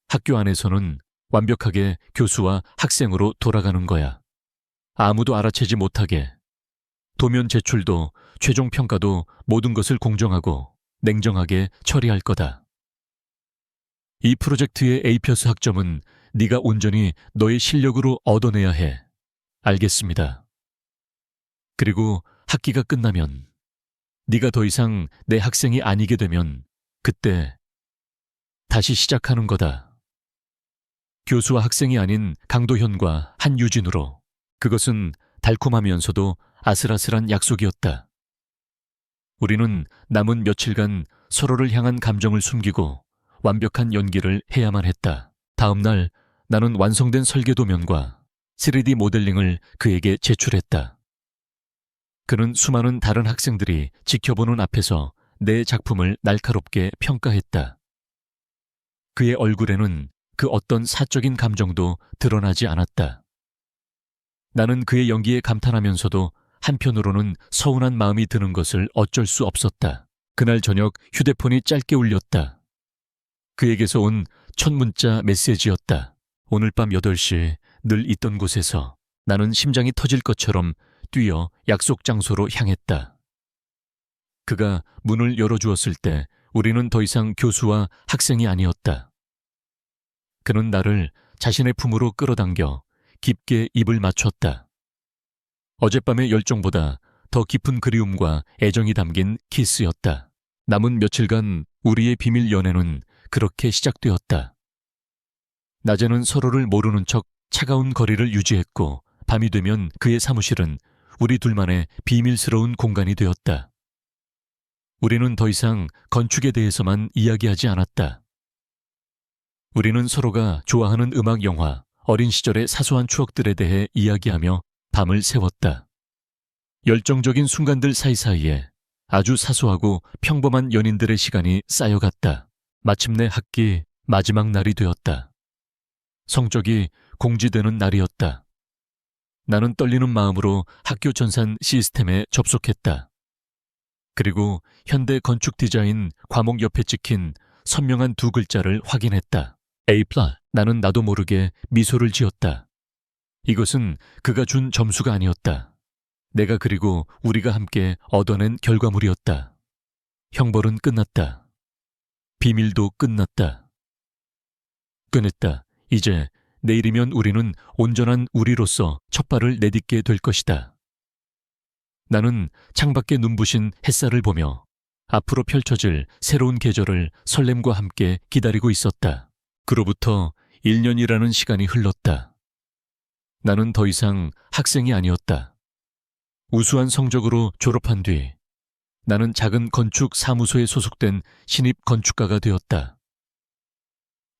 학교 안에서는 완벽하게 교수와 학생으로 돌아가는 거야. 아무도 알아채지 못하게. 도면 제출도 최종 평가도 모든 것을 공정하고 냉정하게 처리할 거다. 이 프로젝트의 A+ 학점은 네가 온전히 너의 실력으로 얻어내야 해. 알겠습니다. 그리고 학기가 끝나면 네가 더 이상 내 학생이 아니게 되면 그때 다시 시작하는 거다. 교수와 학생이 아닌 강도현과 한유진으로. 그것은 달콤하면서도 아슬아슬한 약속이었다. 우리는 남은 며칠간 서로를 향한 감정을 숨기고 완벽한 연기를 해야만 했다. 다음 날 나는 완성된 설계도면과 3D 모델링을 그에게 제출했다. 그는 수많은 다른 학생들이 지켜보는 앞에서 내 작품을 날카롭게 평가했다. 그의 얼굴에는 그 어떤 사적인 감정도 드러나지 않았다. 나는 그의 연기에 감탄하면서도 한편으로는 서운한 마음이 드는 것을 어쩔 수 없었다. 그날 저녁 휴대폰이 짧게 울렸다. 그에게서 온 첫 문자 메시지였다. 오늘 밤 8시 늘 있던 곳에서. 나는 심장이 터질 것처럼 뛰어 약속 장소로 향했다. 그가 문을 열어주었을 때 우리는 더 이상 교수와 학생이 아니었다. 그는 나를 자신의 품으로 끌어당겨 깊게 입을 맞췄다. 어젯밤의 열정보다 더 깊은 그리움과 애정이 담긴 키스였다. 남은 며칠간 우리의 비밀 연애는 그렇게 시작되었다. 낮에는 서로를 모르는 척 차가운 거리를 유지했고 밤이 되면 그의 사무실은 우리 둘만의 비밀스러운 공간이 되었다. 우리는 더 이상 건축에 대해서만 이야기하지 않았다. 우리는 서로가 좋아하는 음악, 영화, 어린 시절의 사소한 추억들에 대해 이야기하며 밤을 새웠다. 열정적인 순간들 사이사이에 아주 사소하고 평범한 연인들의 시간이 쌓여갔다. 마침내 학기 마지막 날이 되었다. 성적이 공지되는 날이었다. 나는 떨리는 마음으로 학교 전산 시스템에 접속했다. 그리고 현대 건축 디자인 과목 옆에 찍힌 선명한 두 글자를 확인했다. A+. 나는 나도 모르게 미소를 지었다. 이것은 그가 준 점수가 아니었다. 내가 그리고 우리가 함께 얻어낸 결과물이었다. 형벌은 끝났다. 비밀도 끝났다. 끝냈다. 이제 내일이면 우리는 온전한 우리로서 첫 발을 내딛게 될 것이다. 나는 창밖에 눈부신 햇살을 보며 앞으로 펼쳐질 새로운 계절을 설렘과 함께 기다리고 있었다. 그로부터 1년이라는 시간이 흘렀다. 나는 더 이상 학생이 아니었다. 우수한 성적으로 졸업한 뒤 나는 작은 건축 사무소에 소속된 신입 건축가가 되었다.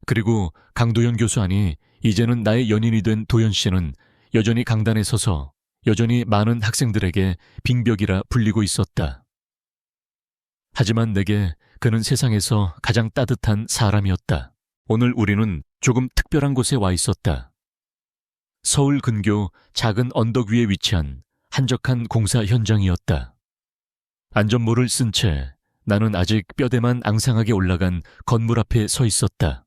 그리고 강도현 교수 아니 이제는 나의 연인이 된 도현 씨는 여전히 강단에 서서 여전히 많은 학생들에게 빙벽이라 불리고 있었다. 하지만 내게 그는 세상에서 가장 따뜻한 사람이었다. 오늘 우리는 조금 특별한 곳에 와 있었다. 서울 근교 작은 언덕 위에 위치한 한적한 공사 현장이었다. 안전모를 쓴 채 나는 아직 뼈대만 앙상하게 올라간 건물 앞에 서 있었다.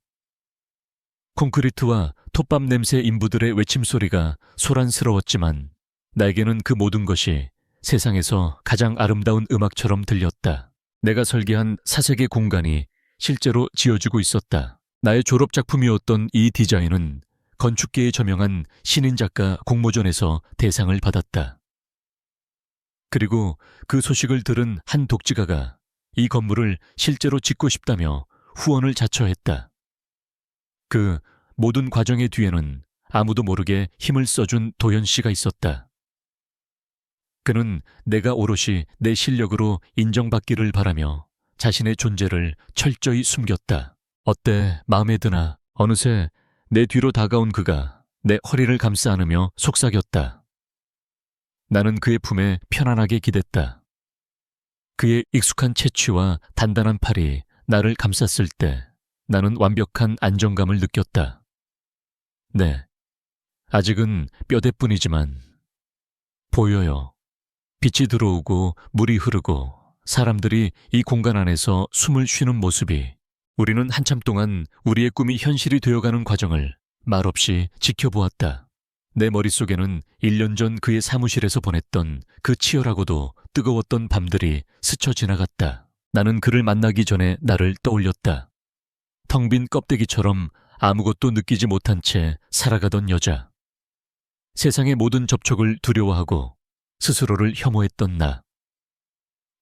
콘크리트와 톱밥 냄새 인부들의 외침소리가 소란스러웠지만 나에게는 그 모든 것이 세상에서 가장 아름다운 음악처럼 들렸다. 내가 설계한 사색의 공간이 실제로 지어지고 있었다. 나의 졸업작품이었던 이 디자인은 건축계에 저명한 신인작가 공모전에서 대상을 받았다. 그리고 그 소식을 들은 한 독지가가 이 건물을 실제로 짓고 싶다며 후원을 자처했다. 그 모든 과정의 뒤에는 아무도 모르게 힘을 써준 도현 씨가 있었다. 그는 내가 오롯이 내 실력으로 인정받기를 바라며 자신의 존재를 철저히 숨겼다. 어때? 마음에 드나? 어느새 내 뒤로 다가온 그가 내 허리를 감싸 안으며 속삭였다. 나는 그의 품에 편안하게 기댔다. 그의 익숙한 채취와 단단한 팔이 나를 감쌌을 때 나는 완벽한 안정감을 느꼈다. 네, 아직은 뼈대뿐이지만 보여요. 빛이 들어오고 물이 흐르고 사람들이 이 공간 안에서 숨을 쉬는 모습이. 우리는 한참 동안 우리의 꿈이 현실이 되어가는 과정을 말없이 지켜보았다. 내 머릿속에는 1년 전 그의 사무실에서 보냈던 그 치열하고도 뜨거웠던 밤들이 스쳐 지나갔다. 나는 그를 만나기 전에 나를 떠올렸다. 텅 빈 껍데기처럼 아무것도 느끼지 못한 채 살아가던 여자. 세상의 모든 접촉을 두려워하고 스스로를 혐오했던 나.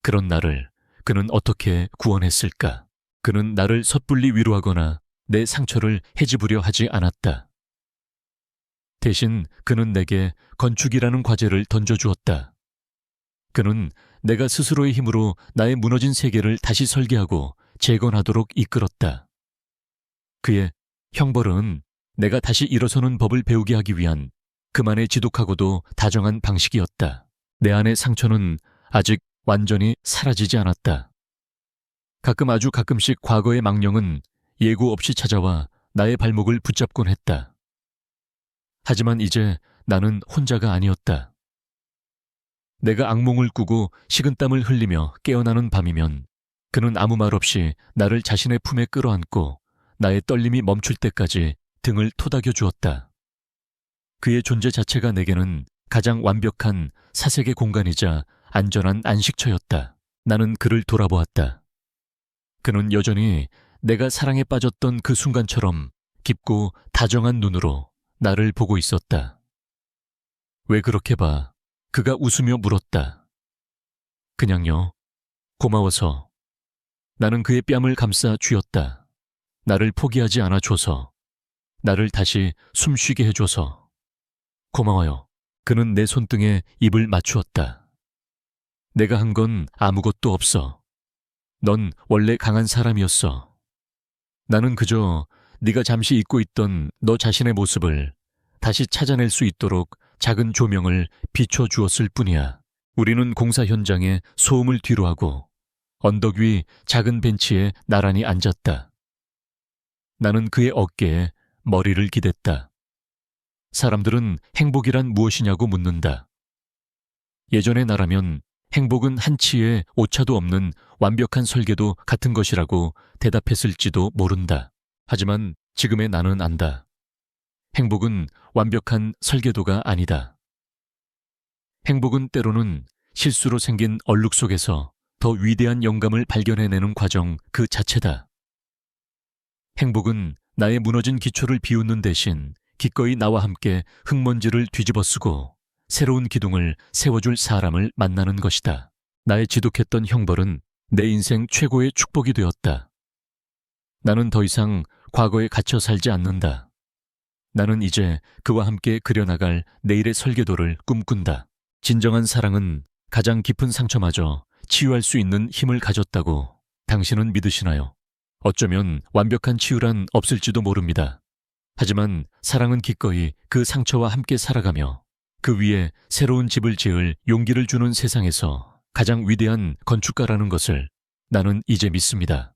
그런 나를 그는 어떻게 구원했을까? 그는 나를 섣불리 위로하거나 내 상처를 헤집으려 하지 않았다. 대신 그는 내게 건축이라는 과제를 던져주었다. 그는 내가 스스로의 힘으로 나의 무너진 세계를 다시 설계하고 재건하도록 이끌었다. 그의 형벌은 내가 다시 일어서는 법을 배우게 하기 위한 그만의 지독하고도 다정한 방식이었다. 내 안의 상처는 아직 완전히 사라지지 않았다. 가끔 아주 가끔씩 과거의 망령은 예고 없이 찾아와 나의 발목을 붙잡곤 했다. 하지만 이제 나는 혼자가 아니었다. 내가 악몽을 꾸고 식은땀을 흘리며 깨어나는 밤이면 그는 아무 말 없이 나를 자신의 품에 끌어안고 나의 떨림이 멈출 때까지 등을 토닥여 주었다. 그의 존재 자체가 내게는 가장 완벽한 사색의 공간이자 안전한 안식처였다. 나는 그를 돌아보았다. 그는 여전히 내가 사랑에 빠졌던 그 순간처럼 깊고 다정한 눈으로 나를 보고 있었다. 왜 그렇게 봐? 그가 웃으며 물었다. 그냥요. 고마워서. 나는 그의 뺨을 감싸 쥐었다. 나를 포기하지 않아 줘서. 나를 다시 숨쉬게 해줘서. 고마워요. 그는 내 손등에 입을 맞추었다. 내가 한 건 아무것도 없어. 넌 원래 강한 사람이었어. 나는 그저 네가 잠시 잊고 있던 너 자신의 모습을 다시 찾아낼 수 있도록 작은 조명을 비춰주었을 뿐이야. 우리는 공사 현장에 소음을 뒤로하고 언덕 위 작은 벤치에 나란히 앉았다. 나는 그의 어깨에 머리를 기댔다. 사람들은 행복이란 무엇이냐고 묻는다. 예전의 나라면 행복은 한치의 오차도 없는 완벽한 설계도 같은 것이라고 대답했을지도 모른다. 하지만 지금의 나는 안다. 행복은 완벽한 설계도가 아니다. 행복은 때로는 실수로 생긴 얼룩 속에서 더 위대한 영감을 발견해내는 과정 그 자체다. 행복은 나의 무너진 기초를 비웃는 대신 기꺼이 나와 함께 흙먼지를 뒤집어쓰고 새로운 기둥을 세워줄 사람을 만나는 것이다. 나의 지독했던 형벌은 내 인생 최고의 축복이 되었다. 나는 더 이상 과거에 갇혀 살지 않는다. 나는 이제 그와 함께 그려나갈 내일의 설계도를 꿈꾼다. 진정한 사랑은 가장 깊은 상처마저 치유할 수 있는 힘을 가졌다고 당신은 믿으시나요? 어쩌면 완벽한 치유란 없을지도 모릅니다. 하지만 사랑은 기꺼이 그 상처와 함께 살아가며 그 위에 새로운 집을 지을 용기를 주는 세상에서 가장 위대한 건축가라는 것을 나는 이제 믿습니다.